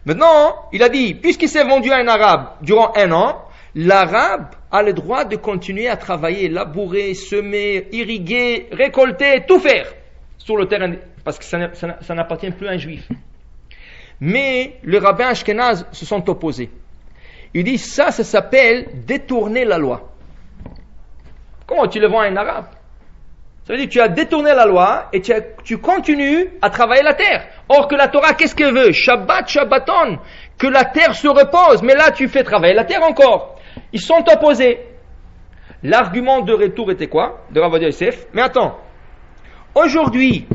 Maintenant, il a dit, puisqu'il s'est vendu à un arabe durant 1 an, l'arabe a le droit de continuer à travailler, labourer, semer, irriguer, récolter, tout faire sur le terrain, parce que ça n'appartient plus à un juif. Mais les rabbins ashkénazes se sont opposés. Il dit, ça s'appelle détourner la loi. Comment tu le vends à un arabe? Ça veut dire que tu as détourné la loi et tu continues à travailler la terre. Or que la Torah, qu'est-ce qu'elle veut? Shabbat, Shabbaton. Que la terre se repose. Mais là, tu fais travailler la terre encore. Ils sont opposés. L'argument de retour était quoi? De Ravadia Yosef. Mais attends. Aujourd'hui,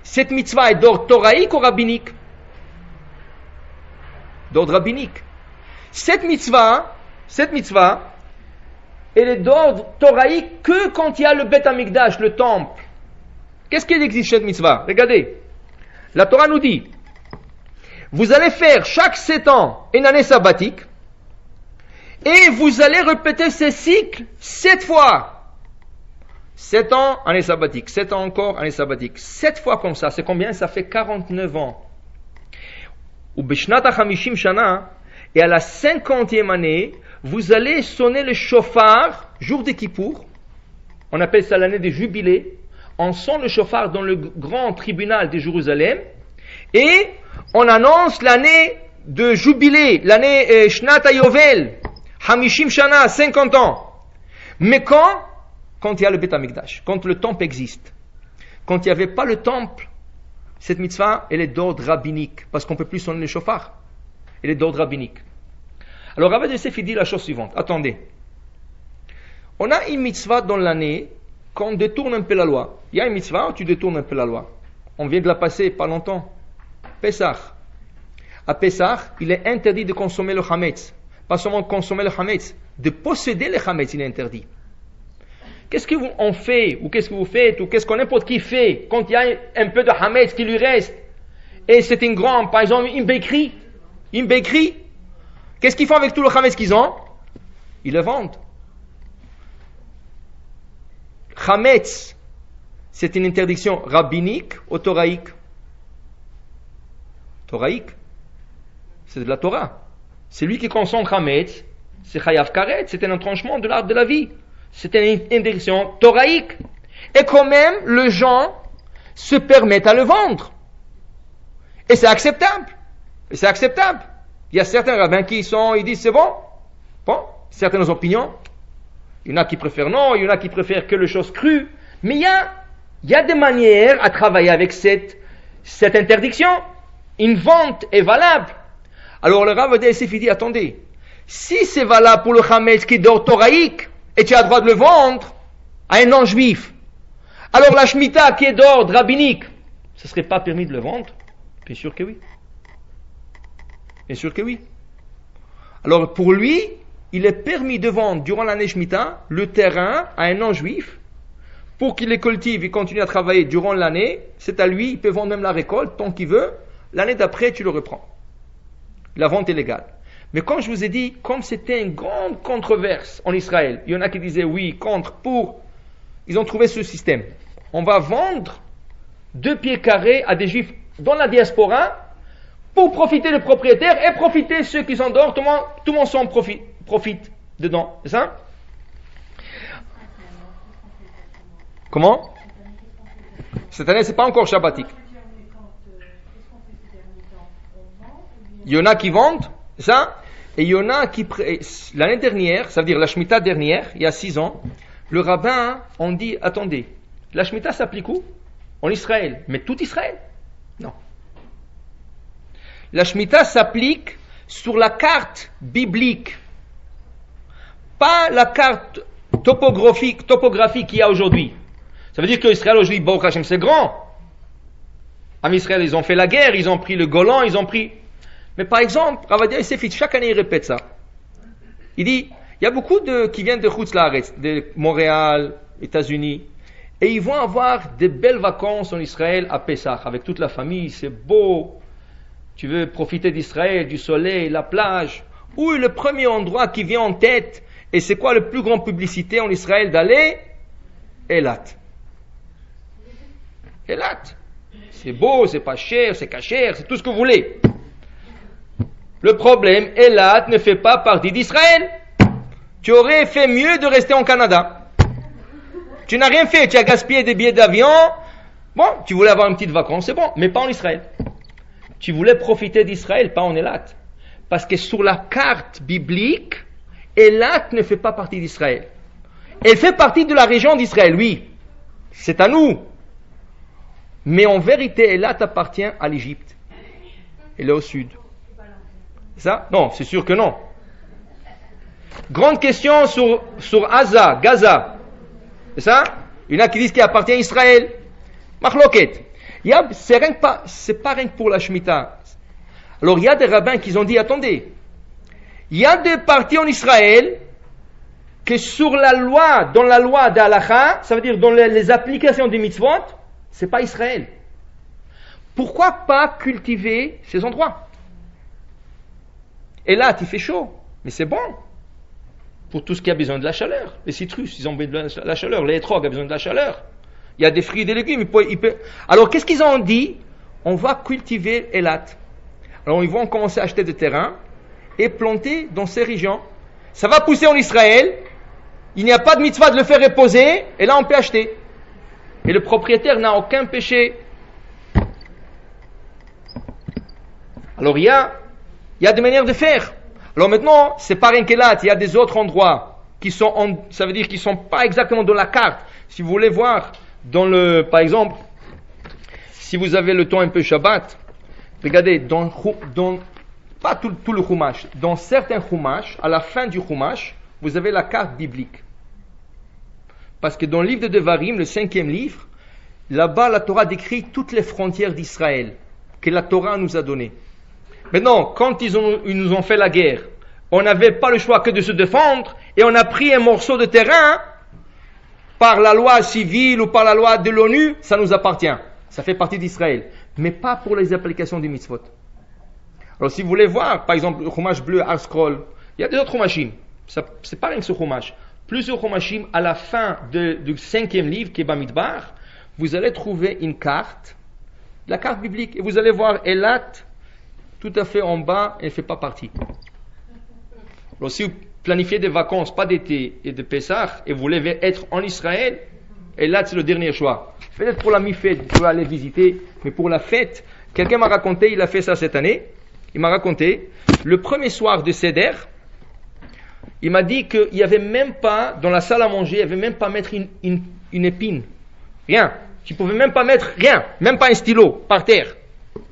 cette mitzvah est d'ordre toraïque ou rabbinique? D'ordre rabbinique. Cette mitzvah, elle est d'ordre toraïque que quand il y a le Beth Amikdash, le temple. Qu'est-ce qu'il existe cette mitzvah? Regardez. La Torah nous dit, vous allez faire chaque 7 ans une année sabbatique, et vous allez répéter ces cycles 7 fois. 7 ans, année sabbatique. 7 ans encore, année sabbatique. 7 fois comme ça, c'est combien? Ça fait 49 ans. Ou Bishnat HaChamishim Shana, et à la 50e année, vous allez sonner le shofar, jour de Kippour. On appelle ça l'année des jubilés. On sonne le shofar dans le grand tribunal de Jérusalem. Et on annonce l'année de jubilé, l'année Shnat HaYovel, Hamishim Shana, 50 ans. Mais quand il y a le Beth Amikdash, quand le temple existe, quand il n'y avait pas le temple, cette mitzvah, elle est d'ordre rabbinique, parce qu'on ne peut plus sonner le shofar. Elle est d'ordre rabbinique. Alors Rabbi Yosef dit la chose suivante. Attendez. On a une mitzvah dans l'année qu'on détourne un peu la loi. Il y a une mitzvah où tu détournes un peu la loi. On vient de la passer pas longtemps. Pessah. À Pessah, il est interdit de consommer le chametz. Pas seulement de consommer le chametz, de posséder le chametz, il est interdit. Qu'est-ce qu'on fait, ou qu'est-ce que vous faites, ou qu'est-ce qu'on n'importe qui fait quand il y a un peu de chametz qui lui reste, et c'est une grande, par exemple, une béquerie. Qu'est-ce qu'ils font avec tout le chametz qu'ils ont? Ils le vendent. Chametz, c'est une interdiction rabbinique ou toraïque? Toraïque, c'est de la Torah. Celui qui consomme chametz, c'est chayav karet, c'est un entranchement de l'arbre de la vie. C'est une interdiction toraïque. Et quand même, les gens se permettent à le vendre. Et c'est acceptable. Il y a certains rabbins ils disent c'est bon. Bon, certaines opinions. Il y en a qui préfèrent non, il y en a qui préfèrent que les choses crues. Mais il y a des manières à travailler avec cette interdiction. Une vente est valable. Alors le Rav Yosef dit, attendez, si c'est valable pour le chametz qui est d'ordre toraïque, et tu as le droit de le vendre à un non-juif, alors la shmita qui est d'ordre rabbinique, ce ne serait pas permis de le vendre? Bien sûr que oui. Alors pour lui, il est permis de vendre durant l'année shmita le terrain à un non-juif pour qu'il les cultive et continue à travailler durant l'année. C'est à lui, il peut vendre même la récolte tant qu'il veut. L'année d'après, tu le reprends. La vente est légale. Mais comme je vous ai dit, comme c'était une grande controverse en Israël, il y en a qui disaient oui, contre, pour, ils ont trouvé ce système. On va vendre 2 pieds carrés à des juifs dans la diaspora pour profiter des propriétaires et profiter ceux qui sont dehors, tout le monde s'en profite dedans. C'est ça? Comment? Cette année, c'est pas encore shabbatique. Il y en a qui vendent, ça, et il y en a qui, l'année dernière, ça veut dire la Shemitah dernière, il y a 6 ans, le rabbin, on dit, attendez, la Shemitah s'applique où? En Israël. Mais tout Israël? Non. La Shemitah s'applique sur la carte biblique. Pas la carte topographique qu'il y a aujourd'hui. Ça veut dire qu'Israël aujourd'hui, Baruch Hashem, c'est grand. En Israël, ils ont fait la guerre, ils ont pris le Golan, ils ont pris... Mais par exemple, Rav Yosef, chaque année il répète ça. Il dit, il y a beaucoup qui viennent de Chutz Laaretz, de Montréal, États-Unis, et ils vont avoir des belles vacances en Israël à Pessah, avec toute la famille, c'est beau. Tu veux profiter d'Israël, du soleil, la plage. Où est le premier endroit qui vient en tête? Et c'est quoi le plus grande publicité en Israël d'aller? Eilat. Eilat. C'est beau, c'est pas cher, c'est cachère, c'est tout ce que vous voulez. Le problème, Eilat ne fait pas partie d'Israël. Tu aurais fait mieux de rester en Canada. Tu n'as rien fait, tu as gaspillé des billets d'avion. Bon, tu voulais avoir une petite vacance, c'est bon, mais pas en Israël. Tu voulais profiter d'Israël, pas en Eilat. Parce que sur la carte biblique, Eilat ne fait pas partie d'Israël. Elle fait partie de la région d'Israël, oui. C'est à nous. Mais en vérité, Eilat appartient à l'Égypte. Elle est au sud. Ça? Non, c'est sûr que non. Grande question sur Gaza. C'est ça? Il y en a qui disent qu'il appartient à Israël. Machloket. C'est pas rien que pour la Shemitah. Alors il y a des rabbins qui ont dit, attendez, il y a des parties en Israël que sur la loi, dans la loi d'Halacha, ça veut dire dans les applications des mitzvot, c'est pas Israël. Pourquoi pas cultiver ces endroits? Et là, il fait chaud, mais c'est bon. pour tout ce qui a besoin de la chaleur. Les citrus, ils ont besoin de la chaleur. Les étrogues ont besoin de la chaleur. Il y a des fruits et des légumes. Alors, qu'est-ce qu'ils ont dit? On va cultiver Elat. Alors, ils vont commencer à acheter des terrains et planter dans ces régions. Ça va pousser en Israël. Il n'y a pas de mitzvah de le faire reposer. Et là, on peut acheter. Et le propriétaire n'a aucun péché. Alors, il y a des manières de faire. Alors maintenant, c'est pas rien qu'Elat, il y a des autres endroits qui sont, ça veut dire qu'ils sont pas exactement dans la carte. Si vous voulez voir, par exemple, si vous avez le temps un peu Shabbat, regardez, pas tout le Chumash, dans certains Chumash, à la fin du Chumash, vous avez la carte biblique. Parce que dans le livre de Devarim, le 5e livre, là-bas, la Torah décrit toutes les frontières d'Israël que la Torah nous a données. Maintenant, quand ils nous ont fait la guerre, on n'avait pas le choix que de se défendre et on a pris un morceau de terrain par la loi civile ou par la loi de l'ONU, ça nous appartient. Ça fait partie d'Israël. Mais pas pour les applications du mitzvot. Alors si vous voulez voir, par exemple, le chumash bleu, Har Scroll, il y a des autres chumashim. C'est pas rien que ce chumash. Plusieurs chumashim, à la fin du 5e livre, qui est Bamidbar, vous allez trouver une carte, la carte biblique, et vous allez voir Elat, tout à fait en bas, elle ne fait pas partie. Alors si vous planifiez des vacances, pas d'été et de Pessah, et vous voulez être en Israël, et là c'est le dernier choix. Peut-être pour la mi-fête, vous pouvez aller visiter, mais pour la fête, quelqu'un m'a raconté, il a fait ça cette année, il m'a raconté, le premier soir de Seder, il m'a dit qu'il n'y avait même pas, dans la salle à manger, il n'y avait même pas mettre une épine. Rien. Tu ne pouvais même pas mettre rien, même pas un stylo, par terre.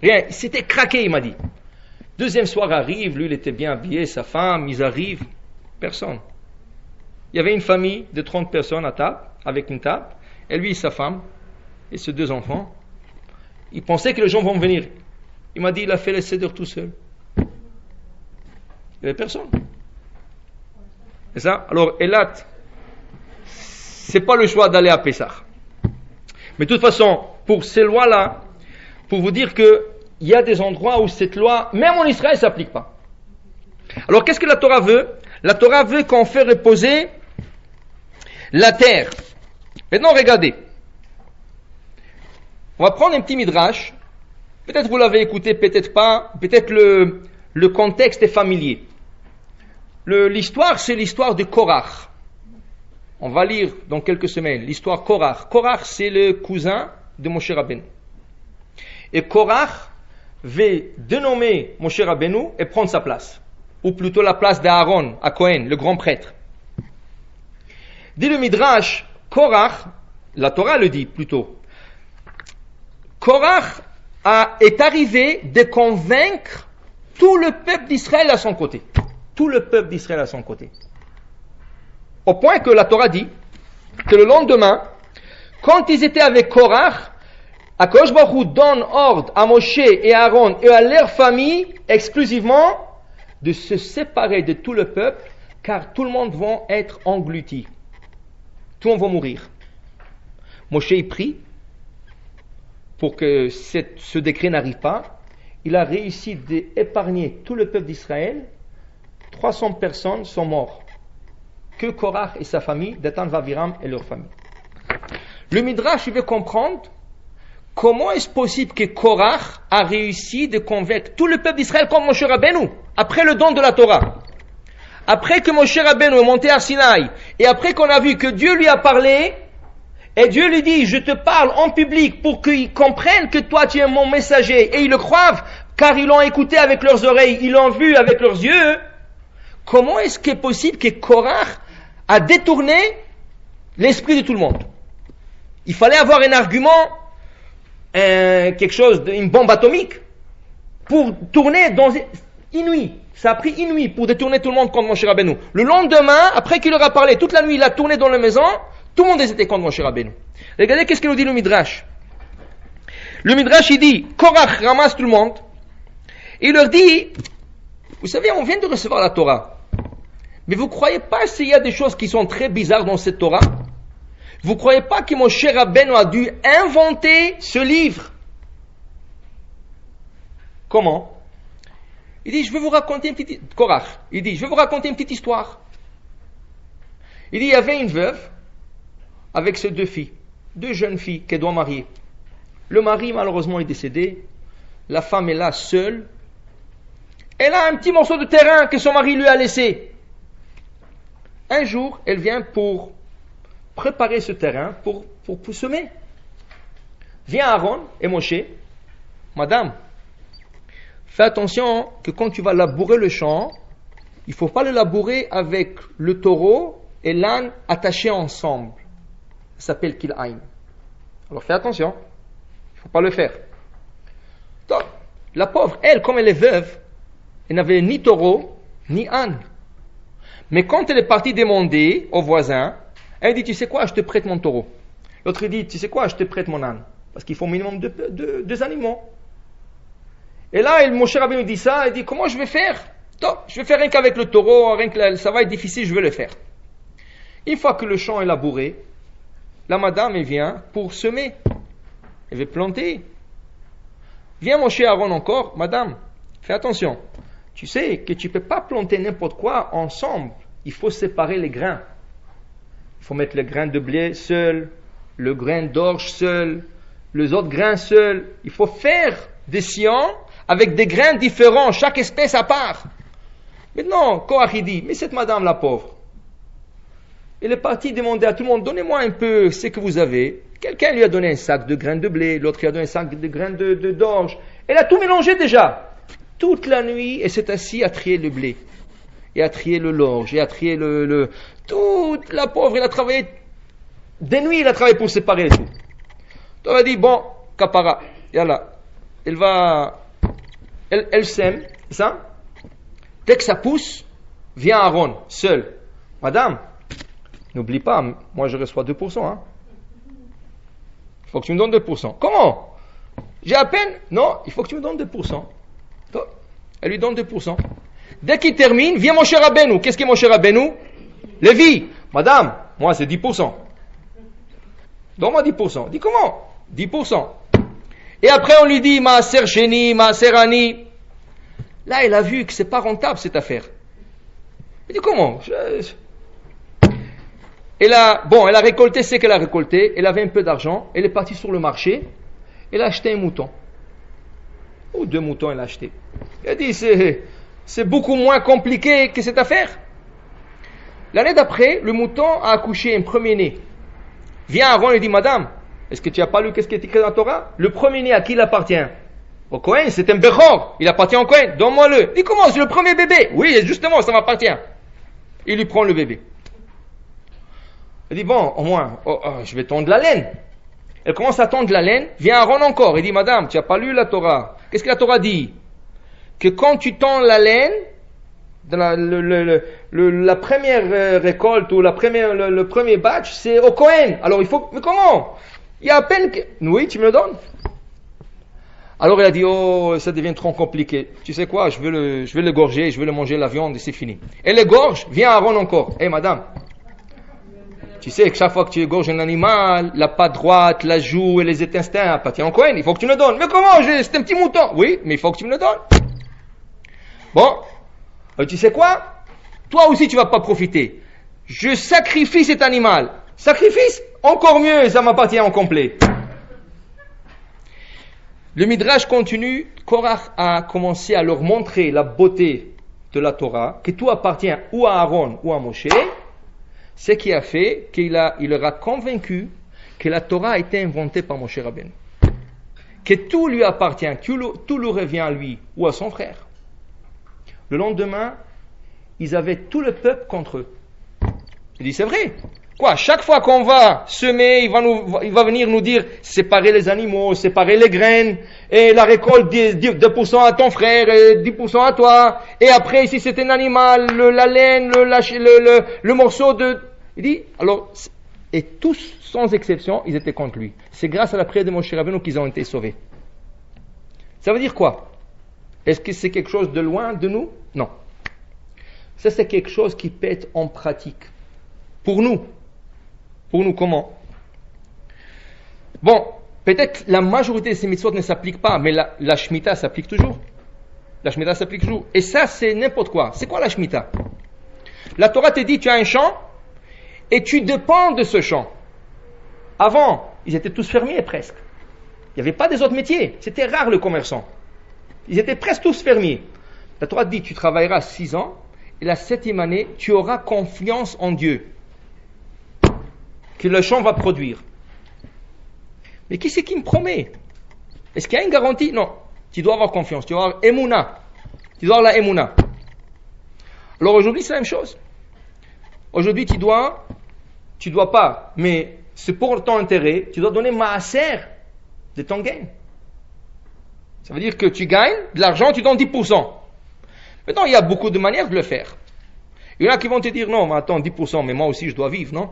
Rien. C'était craqué, il m'a dit. Deuxième soir arrive, lui il était bien habillé, sa femme, ils arrivent, personne. Il y avait une famille de 30 personnes à table, avec une table, et lui et sa femme, et ses 2 enfants. Il pensait que les gens vont venir. Il m'a dit, il a fait le seder tout seul. Il n'y avait personne. C'est ça? Alors, Elat, c'est pas le choix d'aller à Pessah. Mais de toute façon, pour ces lois-là, pour vous dire que il y a des endroits où cette loi, même en Israël, ne s'applique pas. Alors, qu'est-ce que la Torah veut? La Torah veut qu'on fait reposer la terre. Maintenant, regardez. On va prendre un petit midrash. Peut-être vous l'avez écouté, peut-être pas. Peut-être le contexte est familier. L'histoire, c'est l'histoire de Korach. On va lire dans quelques semaines l'histoire Korach. Korach, c'est le cousin de Moshe Rabbeinu. Et Korach veut dénommer Moshe Rabbeinu et prendre sa place. Ou plutôt la place d'Aaron, à Cohen, le grand prêtre. Dit le Midrash, Korach, la Torah le dit plutôt, Korach est arrivé de convaincre tout le peuple d'Israël à son côté. Tout le peuple d'Israël à son côté. Au point que la Torah dit que le lendemain, quand ils étaient avec Korach, Akadosh Baruch Hu donne ordre à Moshe et à Aaron et à leur famille exclusivement de se séparer de tout le peuple, car tout le monde va être englouti. Tout le monde va mourir. Moshe y prie pour que ce décret n'arrive pas. Il a réussi d'épargner tout le peuple d'Israël. 300 personnes sont mortes. Que Korach et sa famille, Datan, Vaviram et leur famille. Le Midrash veut comprendre comment est-ce possible que Korach a réussi de convaincre tout le peuple d'Israël comme Moshe Rabbeinu, après le don de la Torah. Après que Moshe Rabbeinu est monté à Sinaï, et après qu'on a vu que Dieu lui a parlé, et Dieu lui dit, je te parle en public pour qu'ils comprennent que toi tu es mon messager, et ils le croient, car ils l'ont écouté avec leurs oreilles, ils l'ont vu avec leurs yeux. Comment est-ce qu'il est possible que Korach a détourné l'esprit de tout le monde? Il fallait avoir un argument, quelque chose, une bombe atomique, pour tourner dans inouï. Ça a pris inouï pour détourner tout le monde contre Moshe Rabbeinu. Le lendemain, après qu'il leur a parlé, toute la nuit, il a tourné dans la maison, tout le monde était contre Moshe Rabbeinu. Regardez qu'est-ce qu'il nous dit le Midrash. Le Midrash, il dit, Korach ramasse tout le monde, et il leur dit, vous savez, on vient de recevoir la Torah. Mais vous croyez pas s'il y a des choses qui sont très bizarres dans cette Torah? Vous croyez pas que Moshe Rabbeinu a dû inventer ce livre? Comment? Il dit, je vais vous raconter une petite... Korach, il dit, je vais vous raconter une petite histoire. Il dit, il y avait une veuve avec ses 2 filles, 2 jeunes filles qu'elle doit marier. Le mari, malheureusement, est décédé. La femme est là, seule. Elle a un petit morceau de terrain que son mari lui a laissé. Un jour, elle vient pour préparer ce terrain pour semer. Vient Aaron et Moshe. Madame, fais attention que quand tu vas labourer le champ, il ne faut pas le labourer avec le taureau et l'âne attachés ensemble. Ça s'appelle Kil'ain. Alors fais attention. Il ne faut pas le faire. Donc, la pauvre, elle, comme elle est veuve, elle n'avait ni taureau, ni âne. Mais quand elle est partie demander au voisin, elle dit, tu sais quoi, je te prête mon taureau. L'autre dit, tu sais quoi, je te prête mon âne. Parce qu'il faut au minimum 2 animaux. Et là, Moshe Rabbeinu dit ça, il dit, comment je vais faire? Donc, je vais faire rien qu'avec le taureau, rien que ça va être difficile, je vais le faire. Une fois que le champ est labouré, la madame, elle vient pour semer. Elle veut planter. Vient Moshe Aaron encore, madame, fais attention. Tu sais que tu ne peux pas planter n'importe quoi ensemble. Il faut séparer les grains. Il faut mettre le grain de blé seul, le grain d'orge seul, les autres grains seuls. Il faut faire des sillons avec des grains différents, chaque espèce à part. Maintenant, Korach dit, mais cette madame la pauvre, elle est partie demander à tout le monde, donnez-moi un peu ce que vous avez. Quelqu'un lui a donné un sac de grains de blé, l'autre lui a donné un sac de grains d'orge. Elle a tout mélangé déjà. Toute la nuit, elle s'est assise à trier le blé, et à trier l'orge, et à trier toute la pauvre, elle a travaillé, des nuits, elle a travaillé pour séparer tout. Donc elle a dit, bon, kapara, yalla, elle sème, ça. Dès que ça pousse, vient Aaron, seul. Madame, n'oublie pas, moi je reçois 2%. Il faut que tu me donnes 2%. Comment? J'ai à peine? Non, il faut que tu me donnes 2%. Donc, elle lui donne 2%. Dès qu'il termine, vient Moshe Rabbeinu. Qu'est-ce qu'est Moshe Rabbeinu? Lévi. Madame, moi c'est 10%. Donne-moi 10%. Dis comment? 10%. Et après on lui dit, Maaser Sheni, Maaser Ani. Là, elle a vu que c'est pas rentable cette affaire. Il dit comment? Elle a récolté ce qu'elle a récolté. Elle avait un peu d'argent. Elle est partie sur le marché. Elle a acheté un mouton. Ou 2 moutons, elle a acheté. Elle a dit, c'est beaucoup moins compliqué que cette affaire. L'année d'après, le mouton a accouché un premier-né. Vient Aaron et dit, madame, est-ce que tu n'as pas lu qu'est-ce qui est écrit dans la Torah? Le premier-né, à qui il appartient? Au Kohen, c'est un Bechor. Il appartient au Kohen. Donne-moi-le. Il commence, c'est le premier bébé. Oui, justement, ça m'appartient. Il lui prend le bébé. Elle dit, bon, au moins, je vais tondre la laine. Elle commence à tondre la laine. Vient Aaron encore. Il dit, madame, tu n'as pas lu la Torah. Qu'est-ce que la Torah dit? Que quand tu tends la laine, dans la première récolte ou le premier batch, c'est au Kohen. Alors il faut, mais comment? Il y a à peine que, oui, tu me le donnes. Alors elle a dit, oh, ça devient trop compliqué. Tu sais quoi, je vais le gorger, je vais le manger la viande et c'est fini. Elle égorge, vient Aaron encore. Madame, tu sais que chaque fois que tu égorges un animal, la patte droite, la joue et les intestins appartiennent au Kohen, il faut que tu me le donnes. Mais comment? C'est un petit mouton. Oui, mais il faut que tu me le donnes. Bon, tu sais quoi? Toi aussi tu vas pas profiter. Je sacrifie cet animal. Sacrifice? Encore mieux, ça m'appartient en complet. Le Midrash continue. Korach a commencé à leur montrer la beauté de la Torah, que tout appartient ou à Aaron ou à Moshe, ce qui a fait il leur a convaincu que la Torah a été inventée par Moshe Rabbeinu. Que tout lui appartient, tout lui revient à lui ou à son frère. Le lendemain, ils avaient tout le peuple contre eux. Il dit, c'est vrai. Quoi, chaque fois qu'on va semer, il va venir nous dire, séparer les animaux, séparer les graines, et la récolte, 2% à ton frère, et 10% à toi, et après, si c'est un animal, la laine, le morceau de... Il dit, alors, et tous, sans exception, ils étaient contre lui. C'est grâce à la prière de Moshe Rabbeinu qu'ils ont été sauvés. Ça veut dire quoi? Est-ce que c'est quelque chose de loin de nous? Non. Ça, c'est quelque chose qui peut être en pratique. Pour nous, comment? Bon, peut-être la majorité de ces mitzvot ne s'appliquent pas, mais la Shemitah s'applique toujours. La Shemitah s'applique toujours. Et ça, c'est n'importe quoi. C'est quoi la Shemitah? La Torah te dit, tu as un champ, et tu dépends de ce champ. Avant, ils étaient tous fermiers presque. Il n'y avait pas des autres métiers. C'était rare le commerçant. Ils étaient presque tous fermiers. La Torah dit, tu travailleras 6 ans, et la 7e année, tu auras confiance en Dieu, que le champ va produire. Mais qui c'est qui me promet? Est-ce qu'il y a une garantie? Non. Tu dois avoir confiance. Tu dois avoir Emouna. Tu dois avoir la Emouna. Alors aujourd'hui, c'est la même chose. Aujourd'hui, tu dois pas, mais c'est pour ton intérêt, tu dois donner maaser de ton gain. Ça veut dire que tu gagnes de l'argent, tu donnes 10%. Maintenant, il y a beaucoup de manières de le faire. Il y en a qui vont te dire, non, mais attends, 10%, mais moi aussi je dois vivre, non?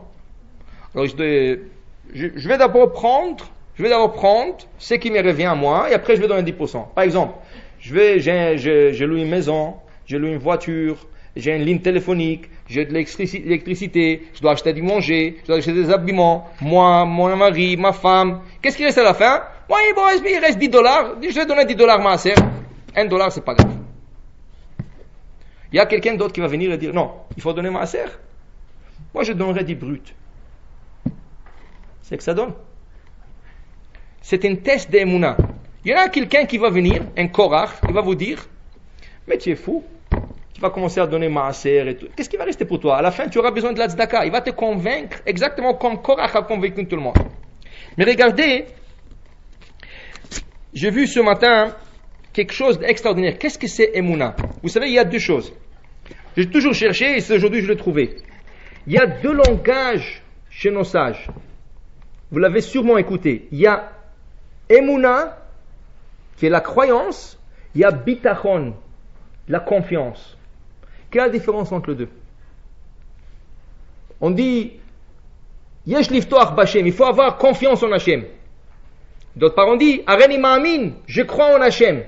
Alors je vais d'abord prendre ce qui me revient à moi, et après je vais donner 10%. Par exemple, j'ai loué une maison, j'ai loué une voiture, j'ai une ligne téléphonique, j'ai de l'électricité, je dois acheter du manger, je dois acheter des habillements, moi, mon mari, ma femme. Qu'est-ce qui reste à la fin? Moi, il reste $10, je vais donner $10 maaser. $1, c'est pas grave. Il y a quelqu'un d'autre qui va venir et dire, non, il faut donner maaser. Moi, je donnerai 10 bruts. C'est que ça donne. C'est un test d'Emouna. Il y en a quelqu'un qui va venir, un Korach, il va vous dire, mais tu es fou. Tu vas commencer à donner maaser et tout. Qu'est-ce qui va rester pour toi? À la fin, tu auras besoin de la tzedaka. Il va te convaincre exactement comme Korach a convaincu tout le monde. Mais regardez, j'ai vu ce matin quelque chose d'extraordinaire. Qu'est-ce que c'est Emouna? Vous savez, il y a 2 choses. J'ai toujours cherché et aujourd'hui je l'ai trouvé. Il y a 2 langages chez nos sages. Vous l'avez sûrement écouté. Il y a Emouna, qui est la croyance. Il y a Bitachon, la confiance. Quelle est la différence entre les deux? On dit Yesh liftoach b'Hashem, il faut avoir confiance en Hachem. D'autre part, on dit Areni ma'amin, je crois en Hachem.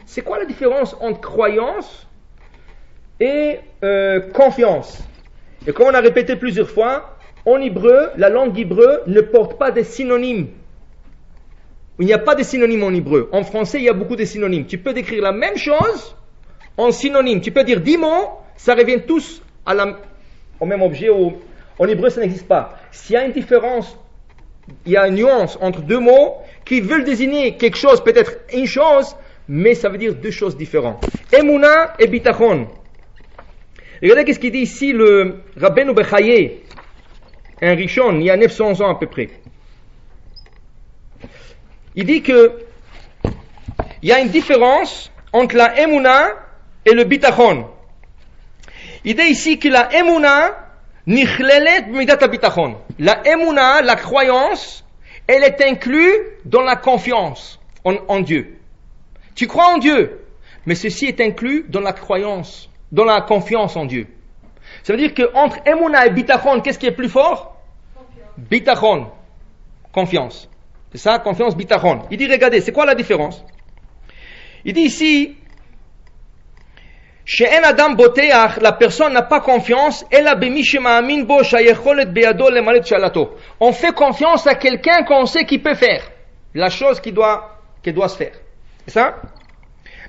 C'est quoi la différence entre croyance et confiance? Et comme on a répété plusieurs fois, en hébreu, la langue hébreu ne porte pas de synonymes. Il n'y a pas de synonymes en hébreu. En français, il y a beaucoup de synonymes. Tu peux décrire la même chose en synonyme. Tu peux dire 10 mots, ça revient tous au même objet. En hébreu, ça n'existe pas. S'il y a une différence, il y a une nuance entre 2 mots qui veulent désigner quelque chose, peut-être une chose, mais ça veut dire 2 choses différentes. Emouna et Bitachon. Regardez qu'est-ce qu'il dit ici le Rabbeinu Bechaye, un Rishon, il y a 900 ans à peu près. Il dit que il y a une différence entre la Emouna et le Bitachon. Il dit ici que la Emouna nichlelet b'midat habitachon. La Emouna, la croyance, elle est inclue dans la confiance en Dieu. Tu crois en Dieu, mais ceci est inclus dans la croyance, dans la confiance en Dieu. Ça veut dire que entre Emouna et Bitachon, qu'est-ce qui est plus fort? Bitachon, confiance. C'est ça, confiance, Bitachon. Il dit, regardez, c'est quoi la différence? Il dit ici, chez un Adam boteach, la personne n'a pas confiance, on fait confiance à quelqu'un qu'on sait qu'il peut faire la chose qui doit se faire. C'est ça?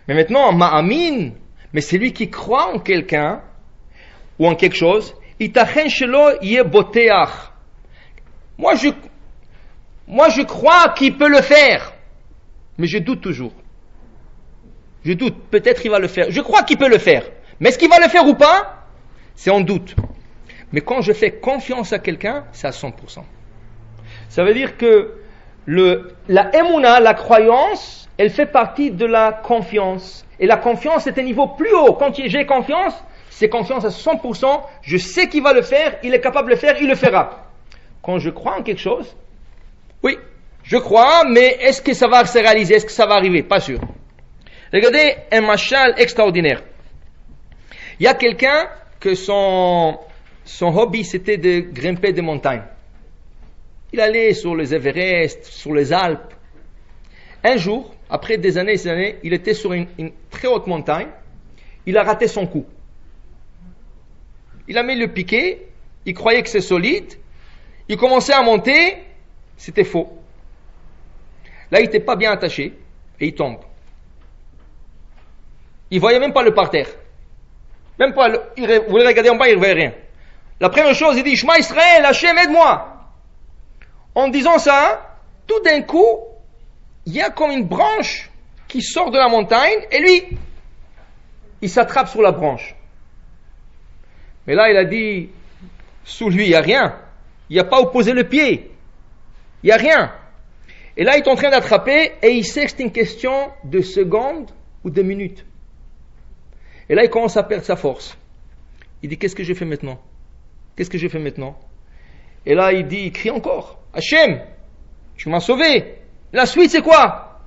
Mais maintenant, ma'amin, mais c'est lui qui croit en quelqu'un ou en quelque chose, itachen shelo yeh boteach. Moi je crois qu'il peut le faire, mais je doute toujours. Je doute, peut-être il va le faire. Je crois qu'il peut le faire. Mais est-ce qu'il va le faire ou pas? C'est en doute. Mais quand je fais confiance à quelqu'un, c'est à 100%. Ça veut dire que la Emouna, la croyance, elle fait partie de la confiance. Et la confiance est un niveau plus haut. Quand j'ai confiance, c'est confiance à 100%. Je sais qu'il va le faire, il est capable de le faire, il le fera. Quand je crois en quelque chose, oui, je crois, mais est-ce que ça va se réaliser? Est-ce que ça va arriver? Pas sûr. Regardez un mashal extraordinaire. Il y a quelqu'un que son hobby c'était de grimper des montagnes. Il allait sur les Everest, sur les Alpes. Un jour, après des années et des années, il était sur une très haute montagne. Il a raté son coup. Il a mis le piquet. Il croyait que c'est solide. Il commençait à monter. C'était faux. Là, il n'était pas bien attaché. Et il tombe. Il voyait même pas le parterre. Même pas, vous voulez regarder en bas, il ne voyait rien. La première chose, il dit, Shema Israël, Hachem, aide-moi. En disant ça, tout d'un coup, il y a comme une branche qui sort de la montagne, et lui, il s'attrape sur la branche. Mais là, il a dit, sous lui, il n'y a rien. Il n'y a pas où poser le pied. Il n'y a rien. Et là, il est en train d'attraper, et il sait que c'est une question de secondes ou de minutes. Et là, il commence à perdre sa force. Il dit, qu'est-ce que je fais maintenant? Qu'est-ce que je fais maintenant? Et là, il crie encore, Hachem, tu m'as sauvé. La suite, c'est quoi?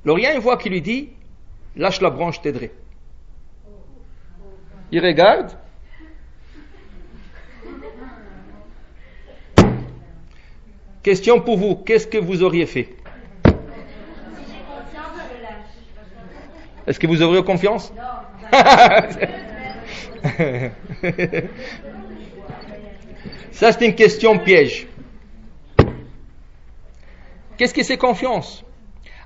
Alors, il y a une voix qui lui dit, lâche la branche, je t'aiderai. Il regarde. Question pour vous, qu'est-ce que vous auriez fait? Est-ce que vous auriez confiance? Ça, c'est une question piège. Qu'est-ce que c'est confiance?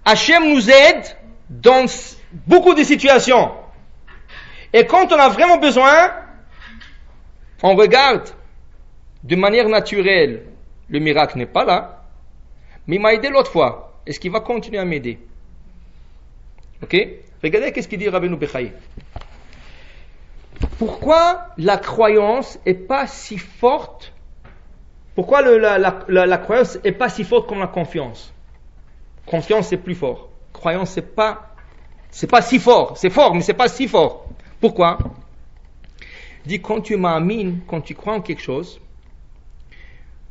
Hachem nous aide dans beaucoup de situations. Et quand on a vraiment besoin, on regarde de manière naturelle. Le miracle n'est pas là. Mais il m'a aidé l'autre fois. Est-ce qu'il va continuer à m'aider? Ok? Regardez qu'est-ce qu'il dit Rabbeinu Bechaye. Pourquoi la croyance est pas si forte? Pourquoi la croyance est pas si forte comme la confiance? Confiance c'est plus fort. Croyance c'est pas si fort. C'est fort mais c'est pas si fort. Pourquoi? Il dit quand tu m'amines, quand tu crois en quelque chose,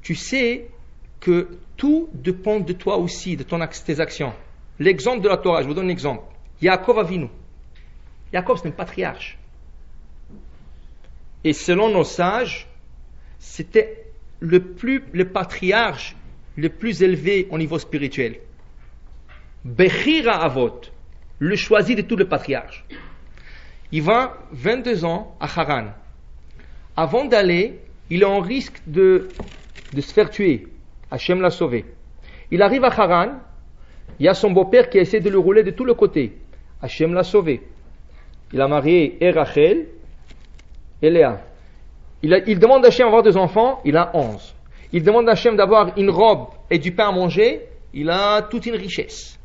tu sais que tout dépend de toi aussi, de tes actions. L'exemple de la Torah, je vous donne un exemple. Yaakov Avinu. Yaakov c'est un patriarche. Et selon nos sages, c'était le patriarche le plus élevé au niveau spirituel. Bechira Avot, le choisi de tous les patriarches. Il va 22 ans à Haran. Avant d'aller, il est en risque de se faire tuer. Hachem l'a sauvé. Il arrive à Haran, il y a son beau-père qui essaie de le rouler de tous les côtés. Hachem l'a sauvé. Il a marié Rachel et Léa. Il demande à Hachem d'avoir des enfants, il a 11. Il demande à Hachem d'avoir une robe et du pain à manger, il a toute une richesse.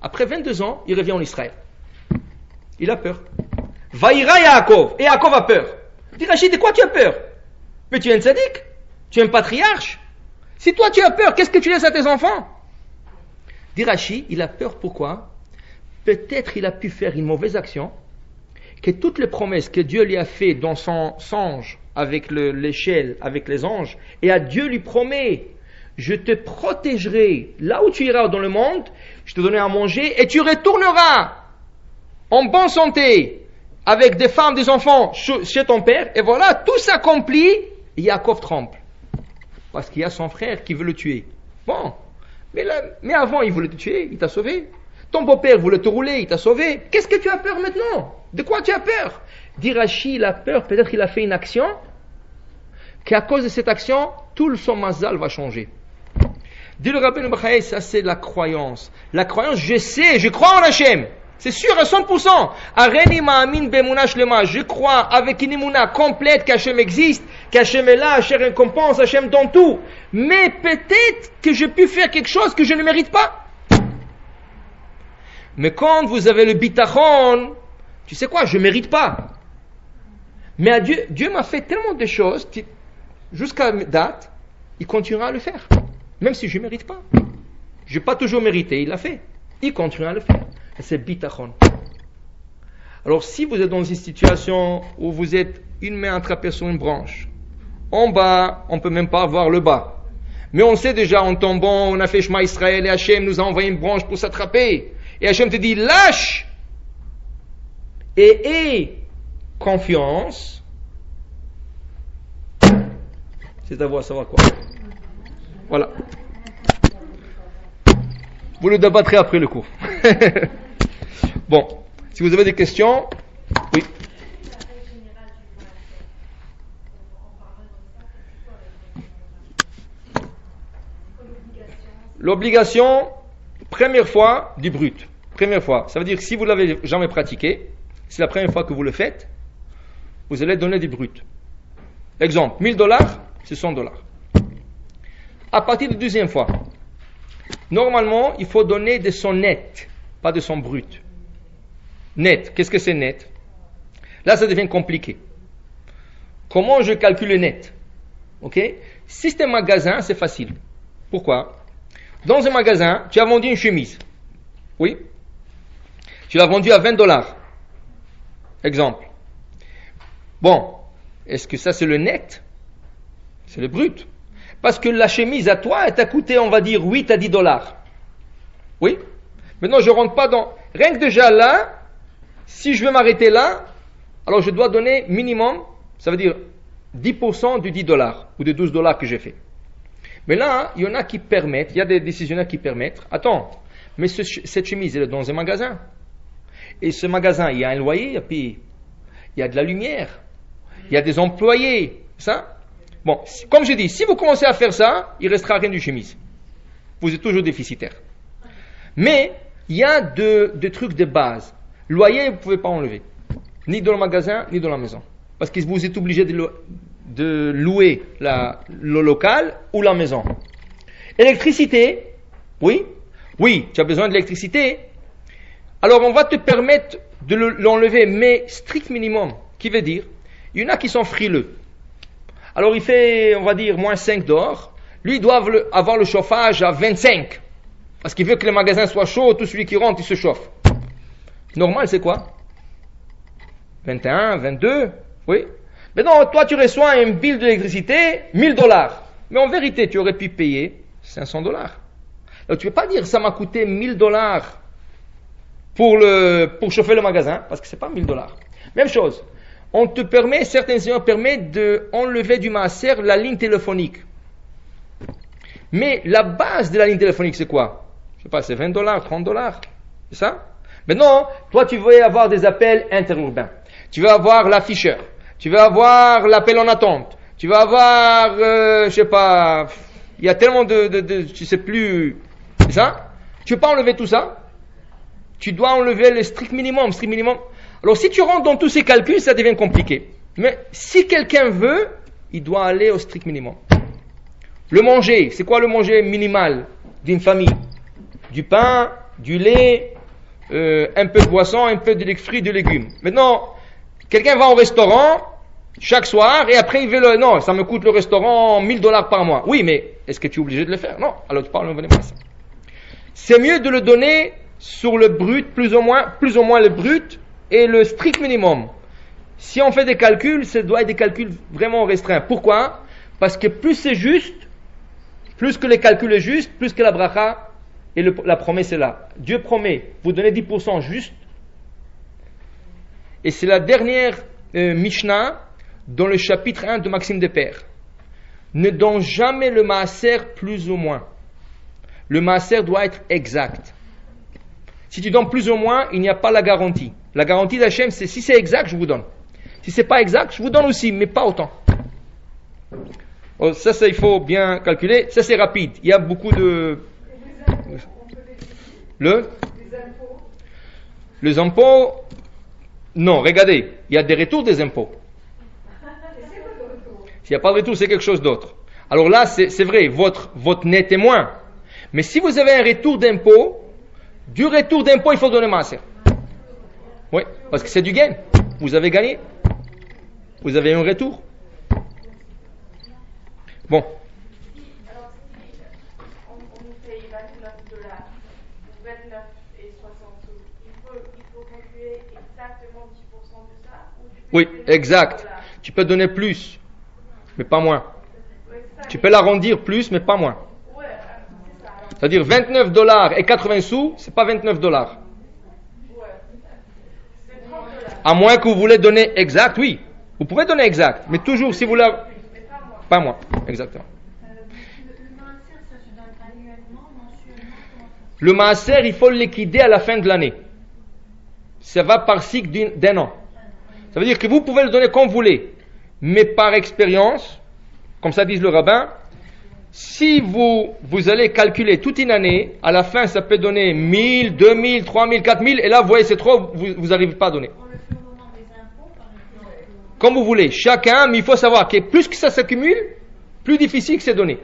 Après 22 ans, il revient en Israël. Il a peur. Vaïra Yaakov. Et Yaakov a peur. Il dit Rachid, de quoi tu as peur? Mais tu es un tzaddik, tu es un patriarche. Si toi tu as peur, qu'est-ce que tu laisses à tes enfants? Dit Rachid, il a peur pourquoi? Peut-être il a pu faire une mauvaise action, que toutes les promesses que Dieu lui a fait dans son songe, avec l'échelle, avec les anges, et à Dieu lui promet, je te protégerai là où tu iras dans le monde, je te donnerai à manger, et tu retourneras en bonne santé, avec des femmes, des enfants, chez ton père, et voilà, tout s'accomplit, et Yaakov tremble. Parce qu'il y a son frère qui veut le tuer. Bon, mais avant il voulait te tuer, il t'a sauvé. Ton beau-père voulait te rouler, il t'a sauvé. Qu'est-ce que tu as peur maintenant? De quoi tu as peur? Dit Rashi, il a peur, peut-être qu'il a fait une action, qu'à cause de cette action, tout son mazal va changer. Dit le Rabbeinu Bechaye, ça c'est la croyance. La croyance, je sais, je crois en Hachem. C'est sûr à 100%. Areni ma'amin be'emuna shlema. Je crois avec une émouna complète qu'Hachem existe, qu'Hachem est là, Hachem récompense, Hachem dans tout. Mais peut-être que je peux faire quelque chose que je ne mérite pas. Mais quand vous avez le bitachon, tu sais quoi, je ne mérite pas. Mais à Dieu m'a fait tellement de choses, jusqu'à date, il continuera à le faire. Même si je ne mérite pas. Je n'ai pas toujours mérité, il l'a fait. Il continuera à le faire. Et c'est bitachon. Alors si vous êtes dans une situation où vous êtes une main attrapée sur une branche, en bas, on ne peut même pas voir le bas. Mais on sait déjà, en tombant, on a fait Shema Israël et Hachem nous a envoyé une branche pour s'attraper. Et Hachem te dit, lâche et aie confiance. C'est à vous à savoir quoi. Voilà. Vous le débattrez après le cours. Bon, si vous avez des questions, oui. L'obligation, première fois, du brut. Première fois. Ça veut dire que si vous ne l'avez jamais pratiqué, c'est la première fois que vous le faites, vous allez donner du brut. Exemple, 1000 dollars, c'est 100 dollars. À partir de la deuxième fois, normalement, il faut donner de son net, pas de son brut. Net, qu'est-ce que c'est net? Là, ça devient compliqué. Comment je calcule le net? Ok? Si c'est un magasin, c'est facile. Pourquoi? Dans un magasin, tu as vendu une chemise. Oui? Tu l'as vendue à 20 dollars. Exemple. Bon, est-ce que ça c'est le net? C'est le brut. Parce que la chemise à toi, elle t'a coûté, on va dire, 8 à 10 dollars. Oui? Maintenant, je ne rentre pas dans... Rien que déjà là, si je veux m'arrêter là, alors je dois donner minimum, ça veut dire 10% du 10 dollars ou de 12 dollars que j'ai fait. Mais là, il y en a qui permettent, il y a des décisionnaires qui permettent, attends, mais cette chemise, elle est dans un magasin. Et ce magasin, il y a un loyer à payer. Il y a de la lumière. Il y a des employés. Ça? Bon, comme je dis, si vous commencez à faire ça, il ne restera rien du chemise. Vous êtes toujours déficitaire. Mais, il y a des trucs de base. Loyer, vous ne pouvez pas enlever. Ni dans le magasin, ni dans la maison. Parce que vous êtes obligé de louer le local ou la maison. Électricité, oui. Oui, tu as besoin d'électricité. Alors, on va te permettre de l'enlever, mais strict minimum. Qui veut dire, il y en a qui sont frileux. Alors, il fait, on va dire, moins 5 dehors. Lui, il doit avoir le chauffage à 25. Parce qu'il veut que le magasin soit chaud, tout celui qui rentre, il se chauffe. Normal, c'est quoi? 21, 22, oui. Mais non, toi, tu reçois un bill d'électricité, 1000 dollars. Mais en vérité, tu aurais pu payer 500 dollars. Alors, tu ne peux pas dire, ça m'a coûté 1000 dollars pour chauffer le magasin, parce que c'est pas 1000 dollars. Même chose. On te permet, certains enseignants permettent d'enlever du maaser la ligne téléphonique. Mais la base de la ligne téléphonique, c'est quoi? Je sais pas, c'est 20 dollars, 30 dollars. C'est ça? Maintenant, toi, tu veux avoir des appels interurbains. Tu veux avoir l'afficheur. Tu veux avoir l'appel en attente. Tu veux avoir, je sais pas, il y a tellement tu sais plus, c'est ça? Tu peux pas enlever tout ça? Tu dois enlever le strict minimum. Alors, si tu rentres dans tous ces calculs, ça devient compliqué. Mais si quelqu'un veut, il doit aller au strict minimum. Le manger, c'est quoi le manger minimal d'une famille? Du pain, du lait, un peu de boisson, un peu de fruits, de légumes. Maintenant, quelqu'un va au restaurant chaque soir et après il veut non, ça me coûte le restaurant 1000 dollars par mois. Oui, mais est-ce que tu es obligé de le faire? Non. Alors tu parles de ça. C'est mieux de le donner sur le brut, plus ou moins le brut et le strict minimum. Si on fait des calculs, ça doit être des calculs vraiment restreints. Pourquoi? Parce que plus c'est juste, plus que les calculs est juste, plus que la bracha et la promesse est là. Dieu promet, vous donnez 10% juste. Et c'est la dernière Mishnah dans le chapitre 1 de Maxime des Pères. Ne donne jamais le maaser plus ou moins. Le maaser doit être exact. Si tu donnes plus ou moins, il n'y a pas la garantie. La garantie d'Hachem, c'est si c'est exact, je vous donne. Si c'est pas exact, je vous donne aussi, mais pas autant. Ça, il faut bien calculer. Ça, c'est rapide. Il y a beaucoup de... Les impôts, non, regardez, il y a des retours des impôts. S'il n'y a pas de retour, c'est quelque chose d'autre. Alors là, c'est vrai, votre net est moins. Mais si vous avez un retour d'impôt, du retour d'impôt, il faut donner maaser. Oui, parce que c'est du gain. Vous avez gagné. Vous avez un retour. Bon.
Alors, si on nous paye 29 dollars, 29 et 60 sous, il faut calculer exactement 10% de ça ou tu peux
Oui, exact. Tu peux donner plus, mais pas moins.
Ouais,
tu peux l'arrondir plus, mais pas moins.
Ouais, c'est ça. Alors,
C'est-à-dire 29 dollars et 80 sous, c'est pas 29 dollars.
ouais, c'est 30 dollars.
À moins que vous voulez donner exact, oui. Vous pouvez donner exact, mais toujours si vous voulez...
Mais pas moi.
Pas moins, exactement.
Le maaser, ça se donne annuellement, mensuellement, comment ça se
Le maaser, il faut le liquider à la fin de l'année. Ça va par cycle d'un an. Ça veut dire que vous pouvez le donner comme vous voulez. Mais par expérience, comme ça dit le rabbin, si vous allez calculer toute une année, à la fin, ça peut donner 1000, 2000, 3000, 4000, et là, vous voyez, c'est trop, vous n'arrivez pas à donner.
On le fait au moment des impôts, par exemple.
comme vous voulez, chacun, mais il faut savoir que plus que ça s'accumule, plus difficile que c'est donné.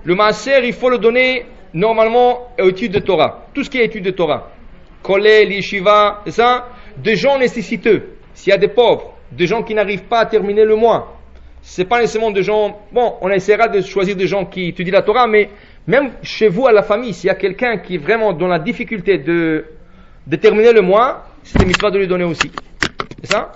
Le maaser, il faut le donner normalement aux études de Torah. Tout ce qui est études de Torah. Kollel, yeshiva, ça, des gens nécessiteux. S'il y a des pauvres, des gens qui n'arrivent pas à terminer le mois. C'est pas nécessairement des gens, bon, on essaiera de choisir des gens qui étudient la Torah, mais même chez vous à la famille, s'il y a quelqu'un qui est vraiment dans la difficulté de terminer le mois, c'est une mitzvah de lui donner aussi. C'est ça?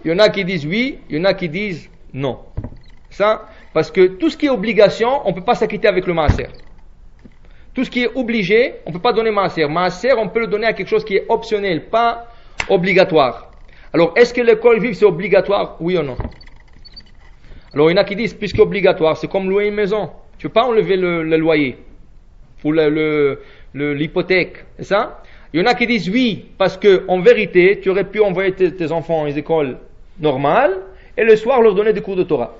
Il y en a qui disent oui, il y en a qui disent non. Ça, parce que tout ce qui est obligation, on ne peut pas s'acquitter avec le maaser. Tout ce qui est obligé, on ne peut pas donner maaser. Maaser, on peut le donner à quelque chose qui est optionnel, pas obligatoire. Alors, est-ce que l'école juive c'est obligatoire? Oui ou non? Alors, il y en a qui disent, puisque obligatoire, c'est comme louer une maison. Tu ne peux pas enlever le loyer ou l'hypothèque, c'est ça? Il y en a qui disent oui, parce que en vérité, tu aurais pu envoyer tes enfants aux écoles normales et le soir leur donner des cours de Torah.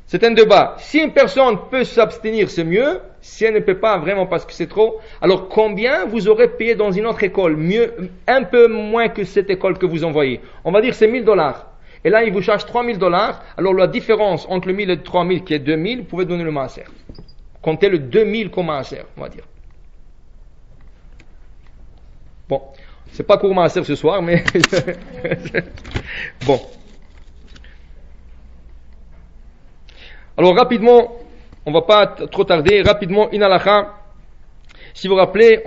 C'est un débat. Si une personne peut s'abstenir, c'est mieux. Si elle ne peut pas vraiment parce que c'est trop, alors combien vous aurez payé dans une autre école? Mieux, un peu moins que cette école que vous envoyez. On va dire c'est $1,000. Et là, il vous charge $3,000. Alors la différence entre le 1,000 et le 3,000 qui est 2,000, vous pouvez donner le maaser. Comptez le 2,000 comme maaser, on va dire. Bon, c'est pas court maaser ce soir, mais bon. Alors rapidement, on va pas trop tarder, rapidement, in halakha, si vous vous rappelez,